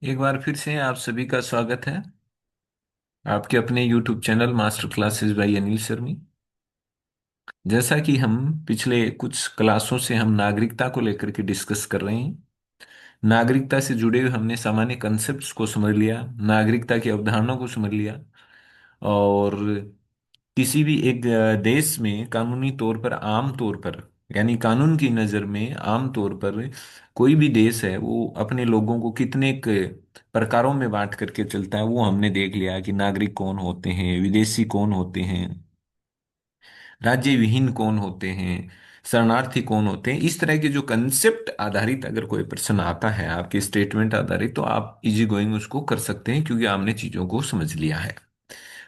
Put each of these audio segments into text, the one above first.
एक बार फिर से आप सभी का स्वागत है आपके अपने YouTube channel Master Classes by Anil Sharmi. जैसा कि हम पिछले कुछ क्लासों से हम नागरिकता को लेकर के डिस्कस कर रहे हैं। नागरिकता से जुड़े हुए हमने सामान्य कंसेप्ट्स को समझ लिया, नागरिकता की अवधारणा को समझ लिया। और किसी भी एक देश में कानूनी तौर पर आम तौर पर यानी कानून की नज़र में आम तौर पर कोई भी देश है वो अपने लोगों को कितने प्रकारों में बांट करके चलता है, वो हमने देख लिया कि नागरिक कौन होते हैं, विदेशी कौन होते हैं, राज्य विहीन कौन होते हैं, शरणार्थी कौन होते हैं। इस तरह के जो कंसेप्ट आधारित अगर कोई प्रश्न आता है आपके स्टेटमेंट आधारित, तो आप इजी गोइंग उसको कर सकते हैं क्योंकि आपने चीज़ों को समझ लिया है।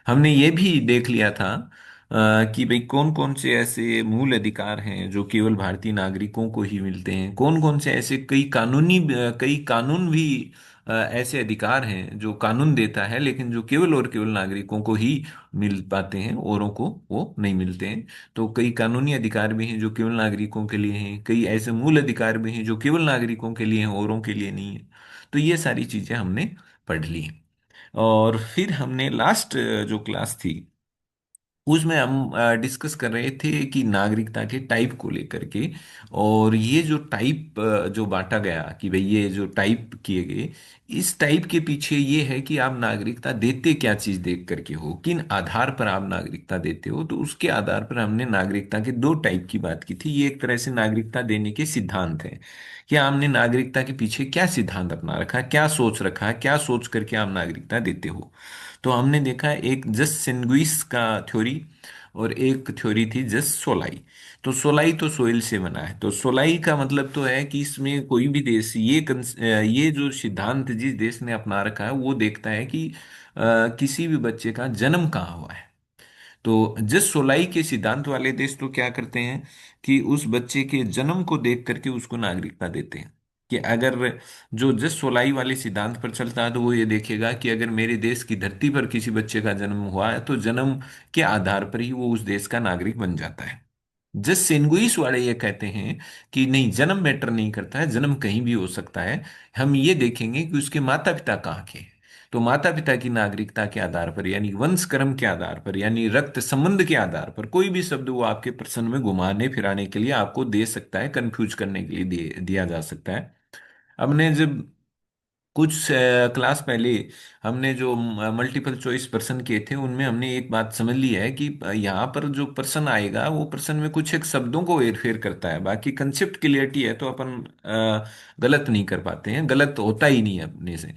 हमने ये भी देख लिया था कि भाई कौन कौन से ऐसे मूल अधिकार हैं जो केवल भारतीय नागरिकों को ही मिलते हैं, कौन कौन से ऐसे कई कानून भी ऐसे अधिकार हैं जो कानून देता है लेकिन जो केवल और केवल नागरिकों को ही मिल पाते हैं, औरों को वो नहीं मिलते हैं। तो कई कानूनी अधिकार भी हैं जो केवल नागरिकों के लिए हैं, कई ऐसे मूल अधिकार भी हैं जो केवल नागरिकों के लिए हैं, औरों के लिए नहीं है। तो ये सारी चीजें हमने पढ़ ली। और फिर हमने लास्ट जो क्लास थी उसमें हम डिस्कस कर रहे थे कि नागरिकता के टाइप को लेकर के। और ये जो टाइप जो बांटा गया कि भाई ये जो टाइप किए गए, इस टाइप के पीछे ये है कि आप नागरिकता देते क्या चीज देख करके हो, किन आधार पर आप नागरिकता देते हो। तो उसके आधार पर हमने नागरिकता के दो टाइप की बात की थी। ये एक तरह से नागरिकता देने के सिद्धांत है कि हमने नागरिकता के पीछे क्या सिद्धांत अपना रखा है, क्या सोच रखा है, क्या सोच करके आप नागरिकता देते हो। तो हमने देखा एक जस सेनगुइस का थ्योरी और एक थ्योरी थी जस सोलाई। तो सोलाई तो सोइल से बना है, तो सोलाई का मतलब तो है कि इसमें कोई भी देश ये जो सिद्धांत जिस देश ने अपना रखा है वो देखता है कि किसी भी बच्चे का जन्म कहाँ हुआ है। तो जस सोलाई के सिद्धांत वाले देश तो क्या करते हैं कि उस बच्चे के जन्म को देख करके उसको नागरिकता देते हैं। कि अगर जो जस सोलाई वाले सिद्धांत पर चलता है तो वो ये देखेगा कि अगर मेरे देश की धरती पर किसी बच्चे का जन्म हुआ है तो जन्म के आधार पर ही वो उस देश का नागरिक बन जाता है। जस सेनगुइस वाले ये कहते हैं कि नहीं, जन्म मैटर नहीं करता है, जन्म कहीं भी हो सकता है। हम ये देखेंगे कि उसके माता पिता कहाँ के हैं। तो माता पिता की नागरिकता के आधार पर यानी वंश कर्म के आधार पर यानी रक्त संबंध के आधार पर कोई भी शब्द वो आपके प्रश्न में घुमाने फिराने के लिए आपको दे सकता है, कंफ्यूज करने के लिए दिया जा सकता है। हमने जब कुछ क्लास पहले हमने जो मल्टीपल चॉइस प्रश्न किए थे उनमें हमने एक बात समझ ली है कि यहाँ पर जो प्रश्न आएगा वो प्रश्न में कुछ एक शब्दों को हेरफेर करता है, बाकी कंसेप्ट क्लियरिटी है तो अपन गलत नहीं कर पाते हैं, गलत होता ही नहीं है अपने से।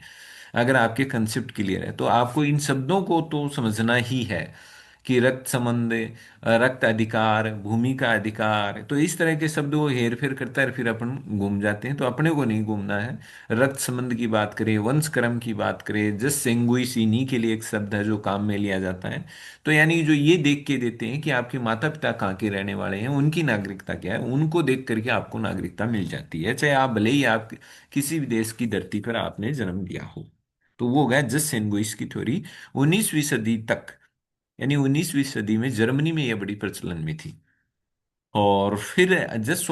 अगर आपके कंसेप्ट क्लियर है तो आपको इन शब्दों को तो समझना ही है कि रक्त संबंध, रक्त अधिकार, भूमि का अधिकार, तो इस तरह के शब्द वो हेर फेर करता है, फिर अपन घूम जाते हैं। तो अपने को नहीं घूमना है। रक्त संबंध की बात करें, वंश कर्म की बात करें, जस सेंगुई सीनी के लिए एक शब्द है जो काम में लिया जाता है। तो यानी जो ये देख के देते हैं कि आपके माता पिता कहाँ के रहने वाले हैं, उनकी नागरिकता क्या है, उनको देख करके आपको नागरिकता मिल जाती है, चाहे आप भले ही आप किसी भी देश की धरती पर आपने जन्म लिया हो। तो वो हो गया जस सेनगुइस की थ्योरी। 19वीं सदी तक यानी 19वीं सदी में जर्मनी में यह बड़ी प्रचलन में थी। और फिर जस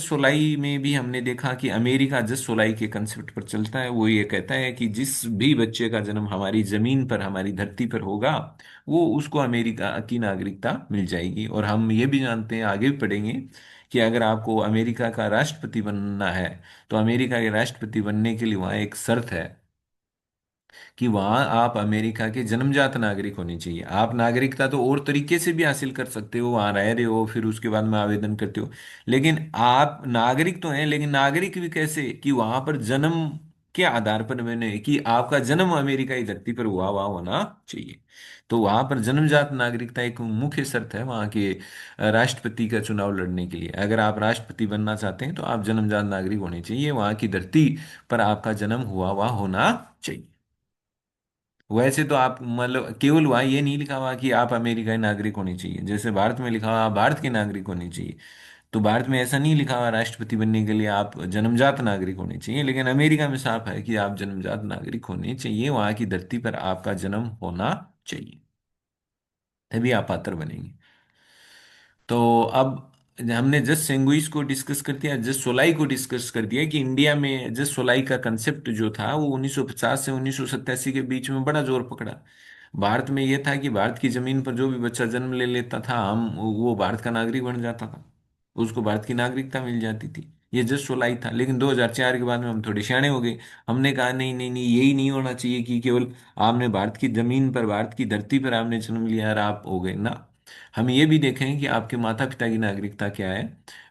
सोलाई में भी हमने देखा कि अमेरिका जस सोलाई के कंसेप्ट पर चलता है। वो ये कहता है कि जिस भी बच्चे का जन्म हमारी जमीन पर, हमारी धरती पर होगा, वो उसको अमेरिका की नागरिकता मिल जाएगी। और हम ये भी जानते हैं, आगे भी पढ़ेंगे, कि अगर आपको अमेरिका का राष्ट्रपति बनना है तो अमेरिका के राष्ट्रपति बनने के लिए वहाँ एक शर्त है कि वहां आप अमेरिका के जन्मजात नागरिक होने चाहिए। आप नागरिकता तो और तरीके से भी हासिल कर सकते हो, वहां रह रहे हो फिर उसके बाद में आवेदन करते हो, लेकिन आप नागरिक तो हैं, लेकिन नागरिक भी कैसे कि वहां पर जन्म के आधार पर मैंने कि आपका जन्म अमेरिका की धरती पर हुआ होना चाहिए। तो वहां पर जन्मजात नागरिकता एक मुख्य शर्त है वहां के राष्ट्रपति का चुनाव लड़ने के लिए। अगर आप राष्ट्रपति बनना चाहते हैं तो आप जन्मजात नागरिक होने चाहिए, वहां की धरती पर आपका जन्म हुआ होना चाहिए। वैसे तो आप मतलब केवल वहाँ ये नहीं लिखा हुआ कि आप अमेरिकी नागरिक होने चाहिए, जैसे भारत में लिखा हुआ आप भारत के नागरिक होने चाहिए। तो भारत में ऐसा नहीं लिखा हुआ राष्ट्रपति बनने के लिए आप जन्मजात नागरिक होने चाहिए, लेकिन अमेरिका में साफ है कि आप जन्मजात नागरिक होने चाहिए, वहाँ की धरती पर आपका जन्म होना चाहिए, तभी आप पात्र बनेंगे। तो अब हमने जस्ट सेंगुइस को डिस्कस कर दिया, जस्ट सोलाई को डिस्कस कर दिया कि इंडिया में जस्ट सोलाई का कंसेप्ट जो था वो 1950 से 1987 के बीच में बड़ा जोर पकड़ा। भारत में यह था कि भारत की जमीन पर जो भी बच्चा जन्म ले लेता था, हम वो भारत का नागरिक बन जाता था, उसको भारत की नागरिकता मिल जाती थी। ये जस्ट सोलाई था। लेकिन 2004 के बाद में हम थोड़े सियाने हो गए। हमने कहा नहीं नहीं नहीं, यही नहीं होना चाहिए कि केवल आपने भारत की जमीन पर, भारत की धरती पर आपने जन्म लिया और आप हो गए ना। हम ये भी देखें कि आपके माता पिता की नागरिकता क्या है।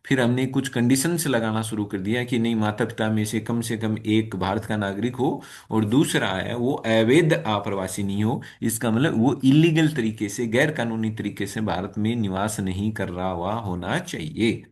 फिर हमने कुछ कंडीशन से लगाना शुरू कर दिया कि नहीं, माता पिता में से कम एक भारत का नागरिक हो, और दूसरा है वो अवैध आप्रवासी नहीं हो। इसका मतलब वो इलीगल तरीके से, गैर कानूनी तरीके से भारत में निवास नहीं कर रहा हुआ होना चाहिए।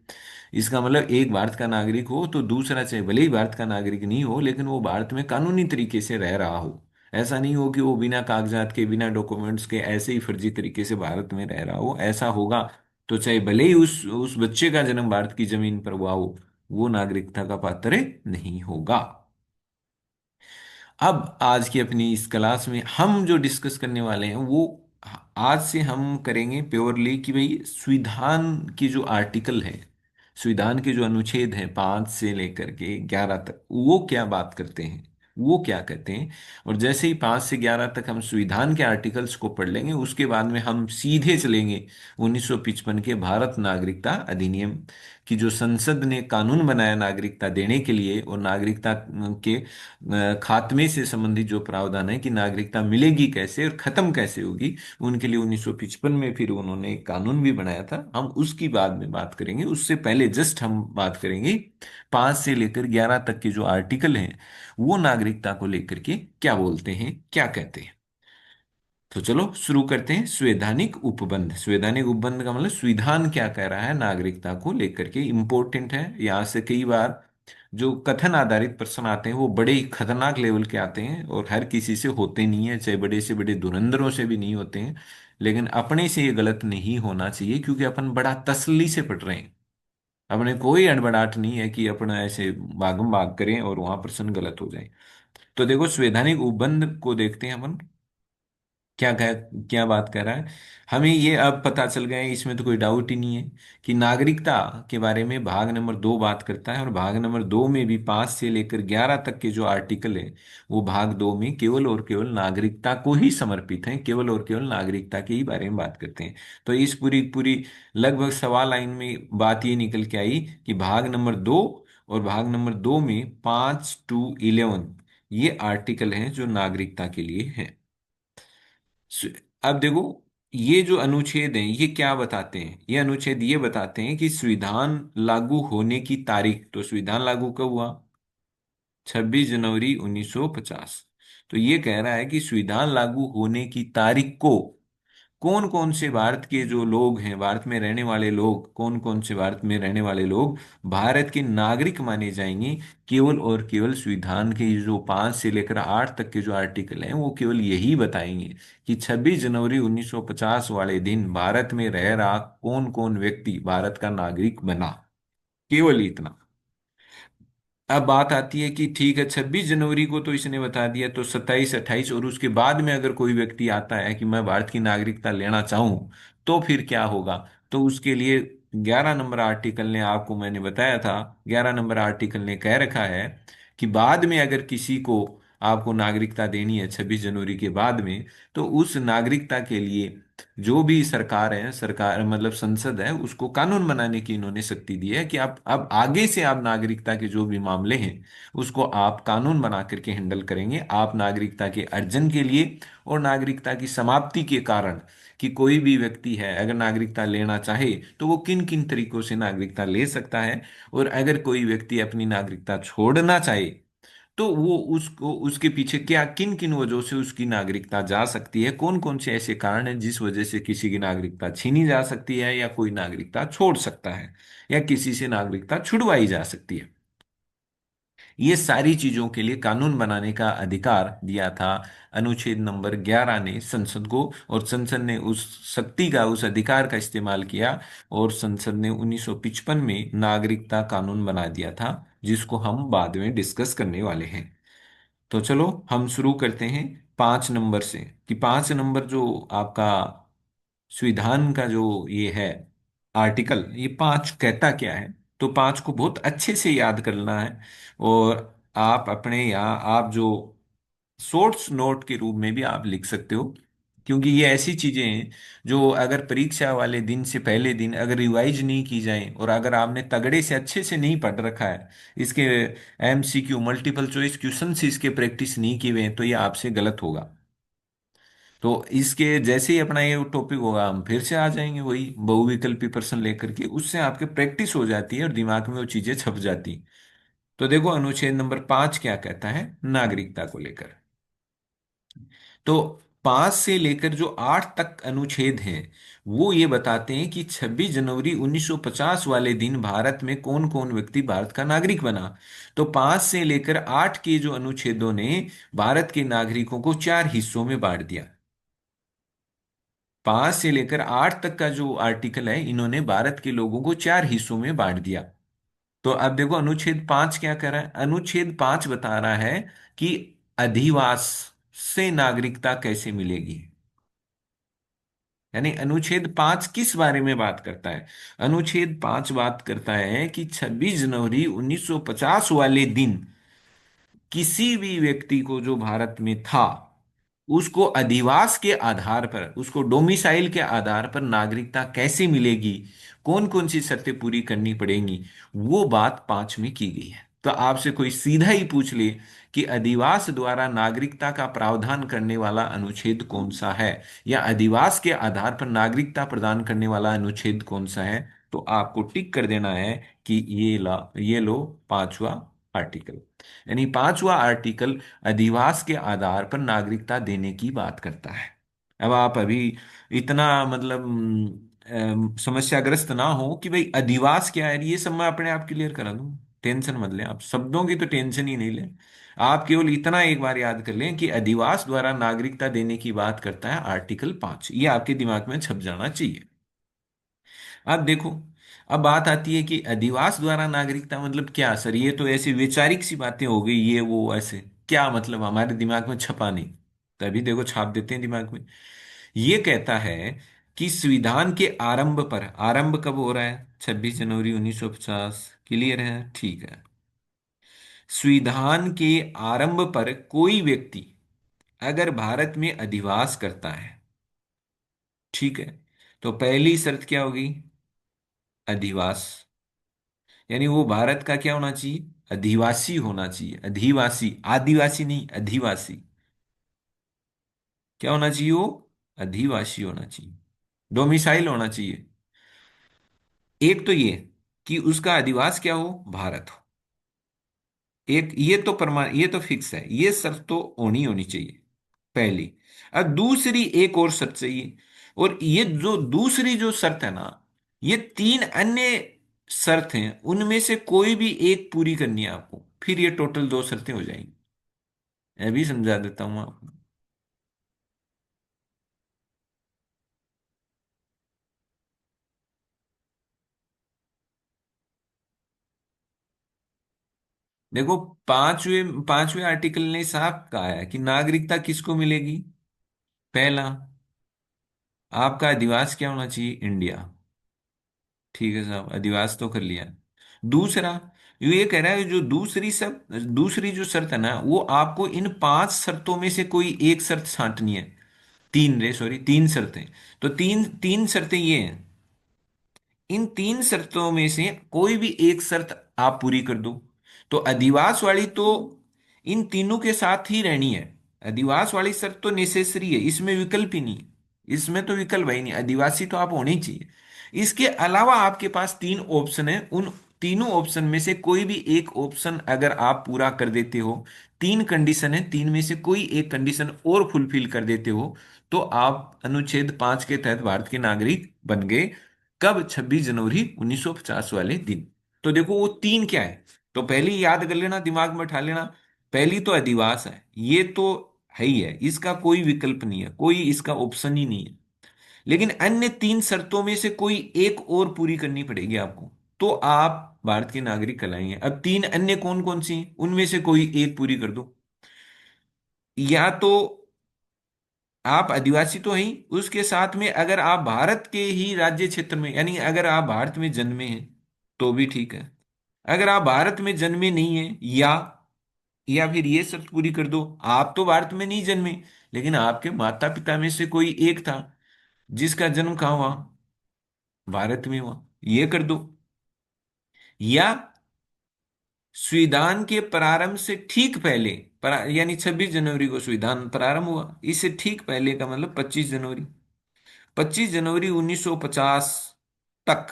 इसका मतलब एक भारत का नागरिक हो तो दूसरा चाहे भले ही भारत का नागरिक नहीं हो, लेकिन वो भारत में कानूनी तरीके से रह रहा हो। ऐसा नहीं हो कि वो बिना कागजात के, बिना डॉक्यूमेंट्स के ऐसे ही फर्जी तरीके से भारत में रह रहा हो। ऐसा होगा तो चाहे भले ही उस बच्चे का जन्म भारत की जमीन पर हुआ हो, वो नागरिकता का पात्र नहीं होगा। अब आज की अपनी इस क्लास में हम जो डिस्कस करने वाले हैं वो, आज से हम करेंगे प्योरली कि भाई संविधान की जो आर्टिकल है, संविधान के जो अनुच्छेद हैं 5 से लेकर के 11 तक, वो क्या बात करते हैं, वो क्या कहते हैं। और जैसे ही 5 से 11 तक हम संविधान के आर्टिकल्स को पढ़ लेंगे, उसके बाद में हम सीधे चलेंगे 1955 के भारत नागरिकता अधिनियम की, जो संसद ने कानून बनाया नागरिकता देने के लिए, और नागरिकता के खात्मे से संबंधित जो प्रावधान है कि नागरिकता मिलेगी कैसे और खत्म कैसे होगी, उनके लिए 1955 में फिर उन्होंने एक कानून भी बनाया था। हम उसकी बाद में बात करेंगे। उससे पहले जस्ट हम बात करेंगे 5 से लेकर 11 तक के जो आर्टिकल हैं, वो नागरिकता को लेकर के क्या बोलते हैं, क्या कहते हैं। तो चलो शुरू करते हैं। संवैधानिक उपबंध। संवैधानिक उपबंध का मतलब संविधान क्या कह रहा है नागरिकता को लेकर के, इंपॉर्टेंट है। यहाँ से कई बार जो कथन आधारित प्रश्न आते हैं वो बड़े ही खतरनाक लेवल के आते हैं, और हर किसी से होते नहीं है, चाहे बड़े से बड़े धुरंधरों से भी नहीं होते हैं। लेकिन अपने से ये गलत नहीं होना चाहिए, क्योंकि अपन बड़ा तसल्ली से पढ़ रहे हैं। अपने कोई अड़बड़ाहट नहीं है कि अपना ऐसे भागम भाग करें और वहां प्रश्न गलत हो जाए। तो देखो, संवैधानिक उपबंध को देखते हैं अपन, क्या बात कर रहा है। हमें ये अब पता चल गया है, इसमें तो कोई डाउट ही नहीं है कि नागरिकता के बारे में भाग नंबर 2 बात करता है, और भाग नंबर 2 में भी 5 से लेकर 11 तक के जो आर्टिकल है, वो भाग 2 में केवल और केवल नागरिकता को ही समर्पित है, केवल और केवल नागरिकता के ही बारे में बात करते हैं। तो इस पूरी पूरी लगभग सवा लाइन में बात ये निकल के आई कि भाग नंबर 2, और भाग नंबर 2 में 5 to 11 ये आर्टिकल हैं जो नागरिकता के लिए हैं। अब देखो, ये जो अनुच्छेद हैं ये क्या बताते हैं, ये अनुच्छेद ये बताते हैं कि संविधान लागू होने की तारीख। तो संविधान लागू कब हुआ? 26 जनवरी 1950। तो ये कह रहा है कि संविधान लागू होने की तारीख को कौन कौन से भारत के जो लोग हैं, भारत में रहने वाले लोग, कौन कौन से भारत में रहने वाले लोग भारत के नागरिक माने जाएंगे, केवल और केवल संविधान के जो 5 से लेकर 8 तक के जो आर्टिकल हैं वो केवल यही बताएंगे कि 26 जनवरी 1950 वाले दिन भारत में रह रहा कौन कौन व्यक्ति भारत का नागरिक बना। केवल इतना। अब बात आती है कि ठीक है, 26 जनवरी को तो इसने बता दिया, तो 27, 28 और उसके बाद में अगर कोई व्यक्ति आता है कि मैं भारत की नागरिकता लेना चाहूं, तो फिर क्या होगा। तो उसके लिए 11 नंबर आर्टिकल ने, आपको मैंने बताया था, 11 नंबर आर्टिकल ने कह रखा है कि बाद में अगर किसी को आपको नागरिकता देनी है 26 जनवरी के बाद में, तो उस नागरिकता के लिए जो भी सरकार है, सरकार मतलब संसद है, उसको कानून बनाने की इन्होंने शक्ति दी है कि आप अब आगे से आप नागरिकता के जो भी मामले हैं उसको आप कानून बना करके हैंडल करेंगे। आप नागरिकता के अर्जन के लिए और नागरिकता की समाप्ति के कारण, कि कोई भी व्यक्ति है अगर नागरिकता लेना चाहे तो वो किन किन तरीकों से नागरिकता ले सकता है, और अगर कोई व्यक्ति अपनी नागरिकता छोड़ना चाहे तो वो उसको, उसके पीछे क्या, किन किन वजहों से उसकी नागरिकता जा सकती है, कौन कौन से ऐसे कारण हैं जिस वजह से किसी की नागरिकता छीनी जा सकती है, या कोई नागरिकता छोड़ सकता है, या किसी से नागरिकता छुड़वाई जा सकती है। ये सारी चीजों के लिए कानून बनाने का अधिकार दिया था अनुच्छेद नंबर 11 ने संसद को, और संसद ने उस शक्ति का, उस अधिकार का इस्तेमाल किया, और संसद ने 1955 में नागरिकता कानून बना दिया था, जिसको हम बाद में डिस्कस करने वाले हैं। तो चलो हम शुरू करते हैं 5 नंबर से, कि 5 नंबर जो आपका संविधान का जो ये है, आर्टिकल, ये पांच कहता क्या है, तो पांच को बहुत अच्छे से याद करना है। और आप अपने यहाँ आप जो शॉर्ट्स नोट के रूप में भी आप लिख सकते हो, क्योंकि ये ऐसी चीजें हैं जो अगर परीक्षा वाले दिन से पहले दिन अगर रिवाइज नहीं की जाए और अगर आपने तगड़े से अच्छे से नहीं पढ़ रखा है, इसके एमसीक्यू मल्टीपल चॉइस क्वेश्चन से इसके प्रैक्टिस नहीं किए हुए हैं, तो ये आपसे गलत होगा। तो इसके जैसे ही अपना ये टॉपिक होगा हम फिर से आ जाएंगे वही बहुविकल्पी प्रश्न लेकर के, उससे आपके प्रैक्टिस हो जाती है और दिमाग में वो चीजें छप जाती। तो देखो अनुच्छेद नंबर 5 क्या कहता है नागरिकता को लेकर। तो 5 से लेकर जो 8 तक अनुच्छेद हैं वो ये बताते हैं कि 26 जनवरी 1950 वाले दिन भारत में कौन कौन व्यक्ति भारत का नागरिक बना। तो 5 से लेकर 8 के जो अनुच्छेदों ने भारत के नागरिकों को चार हिस्सों में बांट दिया। 5 से लेकर 8 तक का जो आर्टिकल है इन्होंने भारत के लोगों को चार हिस्सों में बांट दिया। तो अब देखो अनुच्छेद 5 क्या कर रहा है, अनुच्छेद 5 बता रहा है कि अधिवास से नागरिकता कैसे मिलेगी। यानी अनुच्छेद 5 किस बारे में बात करता है, अनुच्छेद 5 बात करता है कि 26 जनवरी 1950 वाले दिन किसी भी व्यक्ति को जो भारत में था उसको अधिवास के आधार पर, उसको डोमिसाइल के आधार पर नागरिकता कैसे मिलेगी, कौन कौन सी शर्तें पूरी करनी पड़ेंगी, वो बात 5 में की गई है। तो आपसे कोई सीधा ही पूछ ले कि अधिवास द्वारा नागरिकता का प्रावधान करने वाला अनुच्छेद कौन सा है, या अधिवास के आधार पर नागरिकता प्रदान करने वाला अनुच्छेद कौन सा है, तो आपको टिक कर देना है कि ये लो पांचवा आर्टिकल। यानी पांचवा आर्टिकल अधिवास के आधार पर नागरिकता देने की बात करता है। अब आप अभी इतना मतलब समस्याग्रस्त ना हो कि भाई अधिवास क्या है, ये सब मैं अपने आप क्लियर करा दूं। टेंशन मत लें, आप शब्दों की तो टेंशन ही नहीं लें। आप केवल इतना एक बार याद कर लें कि अधिवास द्वारा नागरिकता देने की बात करता है आर्टिकल 5, ये आपके दिमाग में छप जाना चाहिए। अब देखो, अब बात आती है कि अधिवास द्वारा नागरिकता मतलब क्या सर, ये तो ऐसी वैचारिक सी बातें हो गई, ये वो ऐसे क्या मतलब हमारे दिमाग में छपा नहीं। तभी देखो छाप देते हैं दिमाग में। ये कहता है कि संविधान के आरंभ पर, आरंभ कब हो रहा है 26 जनवरी 1950, क्लियर है, ठीक है। संविधान के आरंभ पर कोई व्यक्ति अगर भारत में अधिवास करता है, ठीक है, तो पहली शर्त क्या होगी, अधिवास। यानी वो भारत का क्या होना चाहिए, अधिवासी होना चाहिए, अधिवासी, आदिवासी नहीं, अधिवासी। क्या होना चाहिए वो, अधिवासी होना चाहिए, डोमिसाइल होना चाहिए। एक तो ये कि उसका अधिवास क्या हो, भारत हो। एक ये तो प्रमाण, ये तो फिक्स है, ये शर्त तो होनी होनी चाहिए पहली। अब दूसरी एक और शर्त चाहिए, और ये जो दूसरी जो शर्त है ना, ये तीन अन्य शर्त हैं, उनमें से कोई भी एक पूरी करनी है आपको, फिर ये टोटल दो शर्तें हो जाएंगी। मैं भी समझा देता हूं आपको। देखो, पांचवें पांचवें आर्टिकल ने साफ कहा है कि नागरिकता किसको मिलेगी। पहला, आपका अधिवास क्या होना चाहिए, इंडिया। ठीक है साहब, अधिवास तो कर लिया। दूसरा, ये कह रहा है जो दूसरी जो शर्त है ना, वो आपको इन पांच शर्तों में से कोई एक शर्त छांटनी है। तीन रे सॉरी, तीन शर्तें। तो तीन तीन शर्तें ये हैं, इन तीन शर्तों में से कोई भी एक शर्त आप पूरी कर दो। तो अधिवास वाली तो इन तीनों के साथ ही रहनी है। अधिवास वाली शर्त तो नेसेसरी है, इसमें विकल्प ही नहीं। इसमें तो विकल्प है ही नहीं, आदिवासी तो आप होने ही चाहिए। इसके अलावा आपके पास तीन ऑप्शन है, उन तीनों ऑप्शन में से कोई भी एक ऑप्शन अगर आप पूरा कर देते हो, तीन कंडीशन है, तीन में से कोई एक कंडीशन और फुलफिल कर देते हो, तो आप अनुच्छेद 5 के तहत भारत के नागरिक बन गए। कब, 26 जनवरी 1950 वाले दिन। तो देखो वो तीन क्या है, तो पहली याद कर लेना, दिमाग में उठा लेना। पहली तो अधिवास है, ये तो है ही है, इसका कोई विकल्प नहीं है, कोई इसका ऑप्शन ही नहीं है। लेकिन अन्य तीन शर्तों में से कोई एक और पूरी करनी पड़ेगी आपको, तो आप भारत के नागरिक कहलाएंगे। अब तीन अन्य कौन कौन सी, उनमें से कोई एक पूरी कर दो। या तो आप आदिवासी तो हैं, उसके साथ में अगर आप भारत के ही राज्य क्षेत्र में, यानी अगर आप भारत में जन्मे हैं तो भी ठीक है। अगर आप भारत में जन्मे नहीं है, या फिर ये शर्त पूरी कर दो, आप तो भारत में नहीं जन्मे, लेकिन आपके माता पिता में से कोई एक था जिसका जन्म कहाँ हुआ, भारत में हुआ, ये कर दो। या संविधान के प्रारंभ से ठीक पहले, यानी 26 जनवरी को संविधान प्रारंभ हुआ, इससे ठीक पहले का मतलब 25 जनवरी, 25 जनवरी 1950 तक,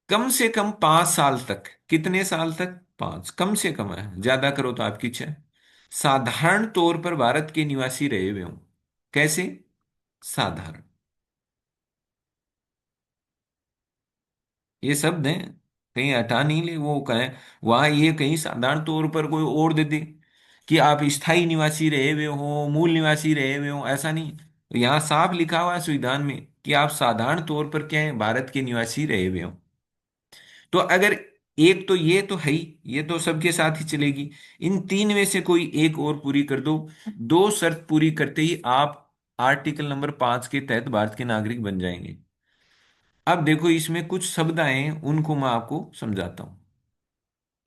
कम से कम 5 साल तक, कितने साल तक, 5, कम से कम है, ज्यादा करो तो आपकी इच्छा है, साधारण तौर पर भारत के निवासी रहे हुए हों। कैसे साधारण, ये शब्द है, कहीं हटा नहीं ले, वो कहें वहां, ये कहीं साधारण तौर पर कोई और दे दे कि आप स्थायी निवासी रहे हुए हो, मूल निवासी रहे हुए हो, ऐसा नहीं। यहाँ साफ लिखा हुआ है संविधान में कि आप साधारण तौर पर क्या है, भारत के निवासी रहे हुए हो। तो अगर एक तो ये तो है ही, ये तो सबके साथ ही चलेगी, इन तीन में से कोई एक और पूरी कर दो, दो शर्त पूरी करते ही आप आर्टिकल नंबर 5 के तहत भारत के नागरिक बन जाएंगे। अब देखो इसमें कुछ शब्द आए हैं, उनको मैं आपको समझाता हूं।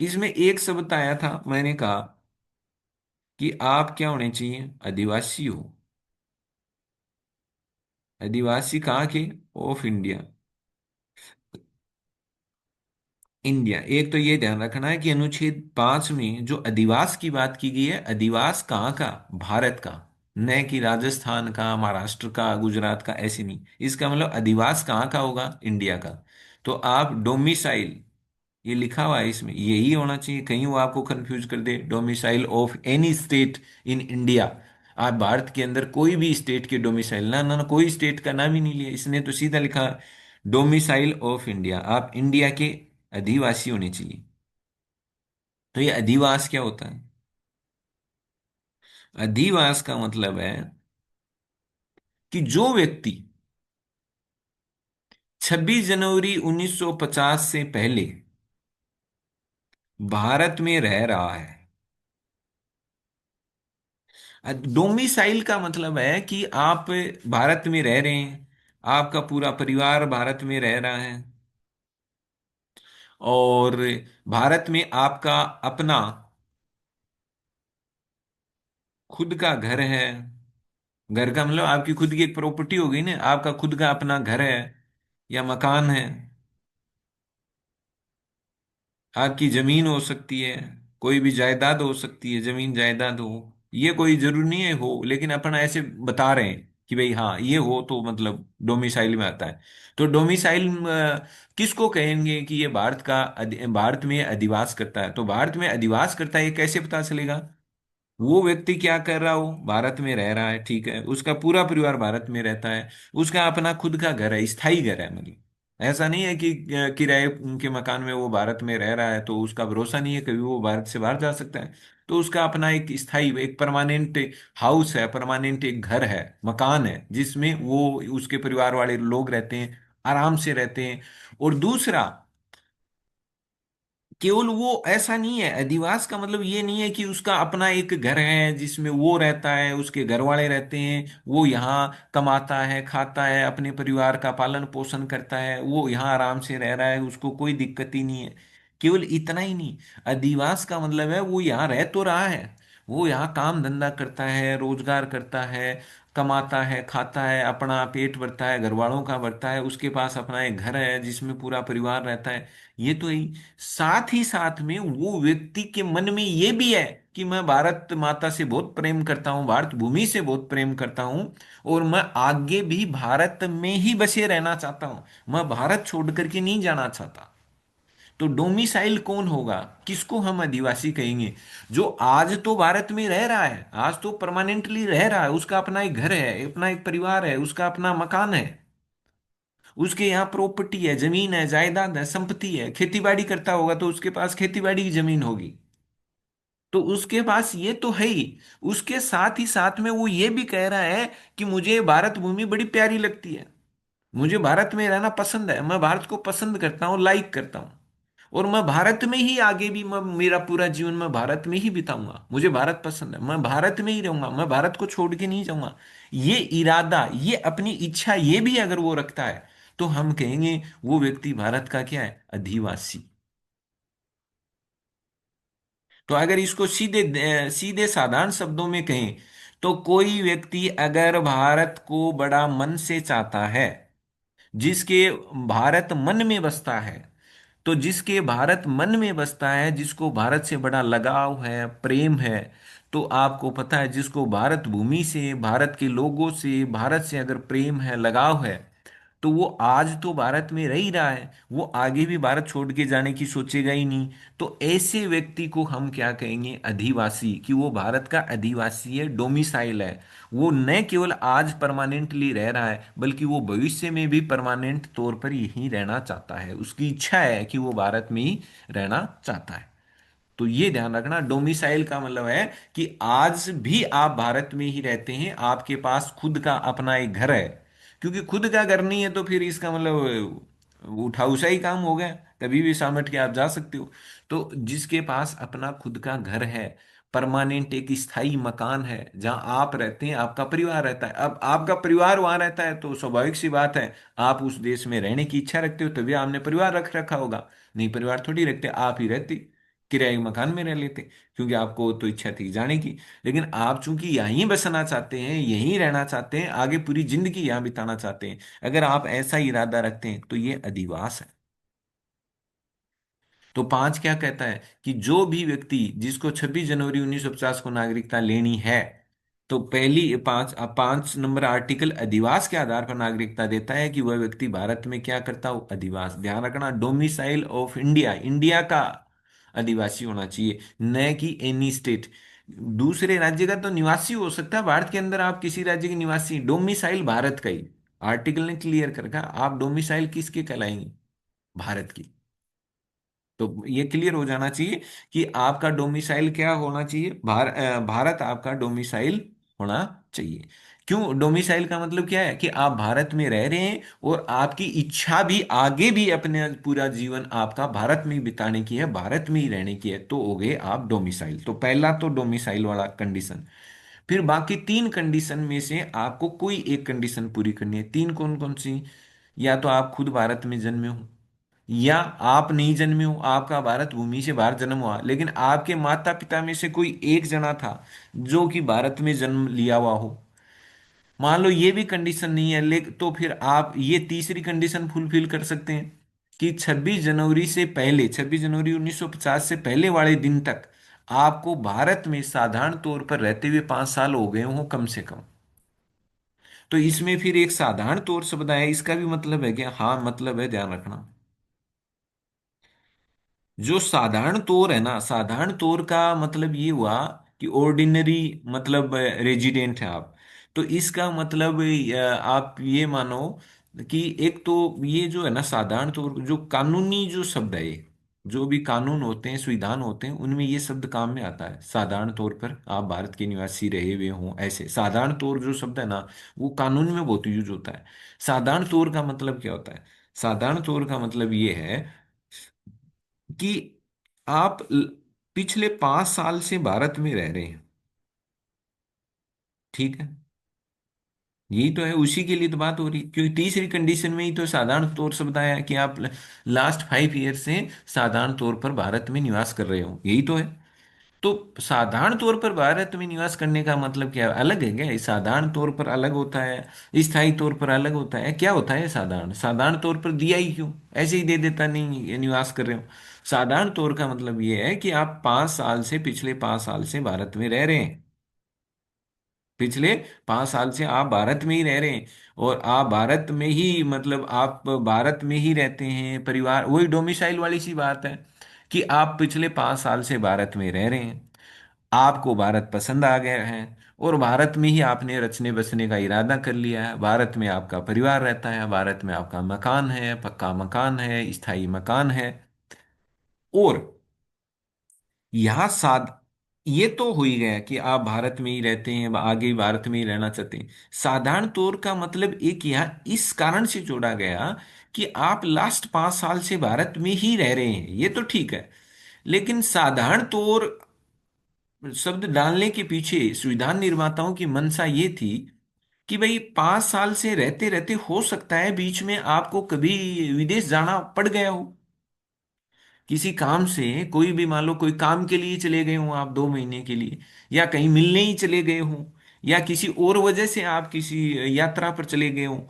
इसमें एक शब्द आया था, मैंने कहा कि आप क्या होने चाहिए, आदिवासी हो। आदिवासी कहाँ के, ऑफ इंडिया, इंडिया। एक तो ये ध्यान रखना है कि अनुच्छेद 5 में जो अधिवास की बात की गई है, अधिवास कहाँ का, भारत का, न कि राजस्थान का, महाराष्ट्र का, गुजरात का, ऐसे नहीं। इसका मतलब अधिवास कहाँ का होगा, इंडिया का। तो आप डोमिसाइल, ये लिखा हुआ है इसमें, यही होना चाहिए, कहीं वो आपको कंफ्यूज कर दे, domicile of any state in India. आप भारत के अंदर कोई भी स्टेट के डोमिसाइल, ना ना ना, कोई स्टेट का नाम ही नहीं लिया इसने, तो सीधा लिखा डोमिसाइल ऑफ इंडिया, आप इंडिया के अधिवासी होने चाहिए। तो ये अधिवास क्या होता है, अधिवास का मतलब है कि जो व्यक्ति 26 जनवरी 1950 से पहले भारत में रह रहा है। डोमिसाइल का मतलब है कि आप भारत में रह रहे हैं, आपका पूरा परिवार भारत में रह रहा है, और भारत में आपका अपना खुद का घर है। घर का मतलब आपकी खुद की एक प्रॉपर्टी हो गई ना, आपका खुद का अपना घर है या मकान है, आपकी जमीन हो सकती है, कोई भी जायदाद हो सकती है, जमीन जायदाद हो, ये कोई जरूरी नहीं है हो, लेकिन अपन ऐसे बता रहे हैं कि भाई हाँ ये हो, तो मतलब डोमिसाइल में आता है। तो डोमिसाइल किसको कहेंगे कि ये भारत का भारत में अधिवास करता है, तो भारत में अधिवास करता है ये कैसे पता चलेगा, वो व्यक्ति क्या कर रहा हो, भारत में रह रहा है, ठीक है, उसका पूरा परिवार भारत में रहता है, उसका अपना खुद का घर है, स्थायी घर है, मतलब ऐसा नहीं है कि किराए के मकान में वो भारत में रह रहा है तो उसका भरोसा नहीं है कभी वो भारत से बाहर जा सकता है। तो उसका अपना एक स्थायी, एक परमानेंट हाउस है, परमानेंट एक घर है, मकान है, जिसमें वो उसके परिवार वाले लोग रहते हैं, आराम से रहते हैं। और दूसरा, केवल वो ऐसा नहीं है, अधिवास का मतलब ये नहीं है कि उसका अपना एक घर है जिसमें वो रहता है, उसके घर वाले रहते हैं, वो यहाँ कमाता है, खाता है, अपने परिवार का पालन पोषण करता है, वो यहाँ आराम से रह रहा है, उसको कोई दिक्कत ही नहीं है। केवल इतना ही नहीं, अधिवास का मतलब है वो यहाँ रह तो रहा है, वो यहाँ काम धंधा करता है, रोजगार करता है, कमाता है, खाता है, अपना पेट भरता है, घर वालों का भरता है, उसके पास अपना एक घर है जिसमें पूरा परिवार रहता है। ये तो ही, साथ ही साथ में वो व्यक्ति के मन में ये भी है कि मैं भारत माता से बहुत प्रेम करता हूँ, भारत भूमि से बहुत प्रेम करता हूँ, और मैं आगे भी भारत में ही बसे रहना चाहता हूँ, मैं भारत छोड़ करके नहीं जाना चाहता। तो डोमिसाइल कौन होगा, किसको हम आदिवासी कहेंगे, जो आज तो भारत में रह रहा है, आज तो परमानेंटली रह रहा है, उसका अपना एक घर है, अपना एक परिवार है, उसका अपना मकान है, उसके यहाँ प्रॉपर्टी है, जमीन है, जायदाद है, संपत्ति है, खेती बाड़ी करता होगा तो उसके पास खेती बाड़ी की जमीन होगी, तो उसके पास ये तो है ही। उसके साथ ही साथ में वो ये भी कह रहा है कि मुझे भारत भूमि बड़ी प्यारी लगती है, मुझे भारत में रहना पसंद है, मैं भारत को पसंद करता हूँ, लाइक करता हूँ। और मैं भारत में ही आगे भी, मैं मेरा पूरा जीवन मैं भारत में ही बिताऊंगा, मुझे भारत पसंद है, मैं भारत में ही रहूंगा, मैं भारत को छोड़ के नहीं जाऊंगा, ये इरादा, ये अपनी इच्छा, ये भी अगर वो रखता है, तो हम कहेंगे वो व्यक्ति भारत का क्या है, अधिवासी। तो अगर इसको सीधे सीधे साधारण शब्दों में कहें, तो कोई व्यक्ति अगर भारत को बड़ा मन से चाहता है, जिसके भारत मन में बसता है, तो जिसके भारत मन में बसता है, जिसको भारत से बड़ा लगाव है, प्रेम है, तो आपको पता है जिसको भारत भूमि से, भारत के लोगों से, भारत से अगर प्रेम है, लगाव है, तो वो आज तो भारत में रह ही रहा है, वो आगे भी भारत छोड़ के जाने की सोचेगा ही नहीं। तो ऐसे व्यक्ति को हम क्या कहेंगे, अधिवासी, कि वो भारत का अधिवासी है, डोमिसाइल है। वो न केवल आज परमानेंटली रह रहा है, बल्कि वो भविष्य में भी परमानेंट तौर पर यहीं रहना चाहता है, उसकी इच्छा है कि वो भारत में ही रहना चाहता है। तो ये ध्यान रखना, डोमिसाइल का मतलब है कि आज भी आप भारत में ही रहते हैं, आपके पास खुद का अपना एक घर है। क्योंकि खुद का घर नहीं है तो फिर इसका मतलब उठाऊसा ही काम हो गया, कभी भी सामट के आप जा सकते हो। तो जिसके पास अपना खुद का घर है, परमानेंट एक स्थायी मकान है, जहां आप रहते हैं, आपका परिवार रहता है, अब आपका परिवार वहां रहता है, तो स्वाभाविक सी बात है, आप उस देश में रहने की इच्छा रखते हो, तभी आपने परिवार रख रखा होगा। नहीं, परिवार थोड़ी रखते, आप ही रहते, किराए के मकान में रह लेते, क्योंकि आपको तो इच्छा थी जाने की। लेकिन आप चूंकि यहीं बसना चाहते हैं, यहीं रहना चाहते हैं, आगे पूरी जिंदगी यहां बिताना चाहते हैं, अगर आप ऐसा इरादा रखते हैं, तो ये अधिवास है। तो पांच क्या कहता है कि जो भी व्यक्ति, जिसको 26 जनवरी 1950 को नागरिकता लेनी है, तो पहली पांच नंबर आर्टिकल अधिवास के आधार पर नागरिकता देता है कि वह व्यक्ति भारत में क्या करता हो, अधिवास। ध्यान रखना, डोमिसाइल ऑफ इंडिया, इंडिया का अधिवासी होना चाहिए, न कि एनी स्टेट। दूसरे राज्य का तो निवासी हो सकता है, भारत के अंदर आप किसी राज्य के निवासी, डोमिसाइल भारत का ही। आर्टिकल ने क्लियर कर रखा, आप डोमिसाइल किसके कहलाएंगे, भारत की। तो ये क्लियर हो जाना चाहिए कि आपका डोमिसाइल क्या होना चाहिए, भारत आपका डोमिसाइल होना चाहिए। क्यों, डोमिसाइल का मतलब क्या है कि आप भारत में रह रहे हैं, और आपकी इच्छा भी आगे भी अपने पूरा जीवन आपका भारत में ही बिताने की है, भारत में ही रहने की है, तो हो गए आप डोमिसाइल। तो पहला तो डोमिसाइल वाला कंडीशन। फिर बाकी तीन कंडीशन में से आपको कोई एक कंडीशन पूरी करनी है। तीन कौन कौन सी, या तो आप खुद भारत में जन्मे हो, या आप नहीं जन्मे हो, आपका भारत भूमि से बाहर जन्म हुआ, लेकिन आपके माता पिता में से कोई एक जना था जो कि भारत में जन्म लिया हुआ हो। मान लो ये भी कंडीशन नहीं है, लेकिन तो फिर आप ये तीसरी कंडीशन फुलफिल कर सकते हैं कि 26 जनवरी से पहले, 26 जनवरी 1950 से पहले वाले दिन तक आपको भारत में साधारण तौर पर रहते हुए 5 साल हो गए हों कम से कम। तो इसमें फिर एक साधारण तौर शब्द आया, इसका भी मतलब है क्या, हाँ मतलब है, ध्यान रखना। जो साधारण तौर है ना, साधारण तौर का मतलब ये हुआ कि ऑर्डिनरी, मतलब रेजिडेंट है आप। तो इसका मतलब आप ये मानो कि एक तो ये जो है ना, साधारण तौर जो कानूनी जो शब्द है ये, जो भी कानून होते हैं, संविधान होते हैं, उनमें ये शब्द काम में आता है। साधारण तौर पर आप भारत के निवासी रहे हुए हों, ऐसे साधारण तौर जो शब्द है ना, वो कानून में बहुत यूज होता है। साधारण तौर का मतलब क्या होता है, साधारण तौर का मतलब ये है कि आप पिछले 5 साल से भारत में रह रहे हैं, ठीक है। यही तो है, उसी के लिए तो बात हो रही है, क्योंकि तीसरी कंडीशन में ही तो साधारण तौर शब्द आया कि आप लास्ट 5 ईयर से साधारण तौर पर भारत में निवास कर रहे हो, यही तो है। तो साधारण तौर पर भारत में निवास करने का मतलब क्या है, अलग है क्या, ये साधारण तौर पर अलग होता है, स्थायी तौर पर अलग होता है, क्या होता है साधारण, साधारण तौर पर दिया ही क्यों, ऐसे ही दे देता, नहीं ये निवास कर रहे हो। साधारण तौर का मतलब ये है कि आप 5 साल से, पिछले 5 साल से भारत में रह रहे हैं, पिछले 5 साल से आप भारत में ही रह रहे हैं, और आप भारत में ही, मतलब आप भारत में ही रहते हैं, परिवार, वही डोमिसाइल वाली सी बात है कि आप पिछले 5 साल से भारत में रह रहे हैं, आपको भारत पसंद आ गया है, और भारत में ही आपने रचने बसने का इरादा कर लिया है, भारत में आपका परिवार रहता है, भारत में आपका मकान है, पक्का मकान है, स्थायी मकान है। और यहाँ साध ये तो हो ही गया कि आप भारत में ही रहते हैं, आगे भी भारत में ही रहना चाहते हैं। साधारण तौर का मतलब एक यहाँ इस कारण से जोड़ा गया कि आप लास्ट 5 साल से भारत में ही रह रहे हैं, ये तो ठीक है। लेकिन साधारण तौर शब्द डालने के पीछे संविधान निर्माताओं की मंशा ये थी कि भाई 5 साल से रहते रहते हो सकता है बीच में आपको कभी विदेश जाना पड़ गया हो, किसी काम से। कोई भी मान लो कोई काम के लिए चले गए हो आप 2 महीने के लिए, या कहीं मिलने ही चले गए हो, या किसी और वजह से आप किसी यात्रा पर चले गए हो।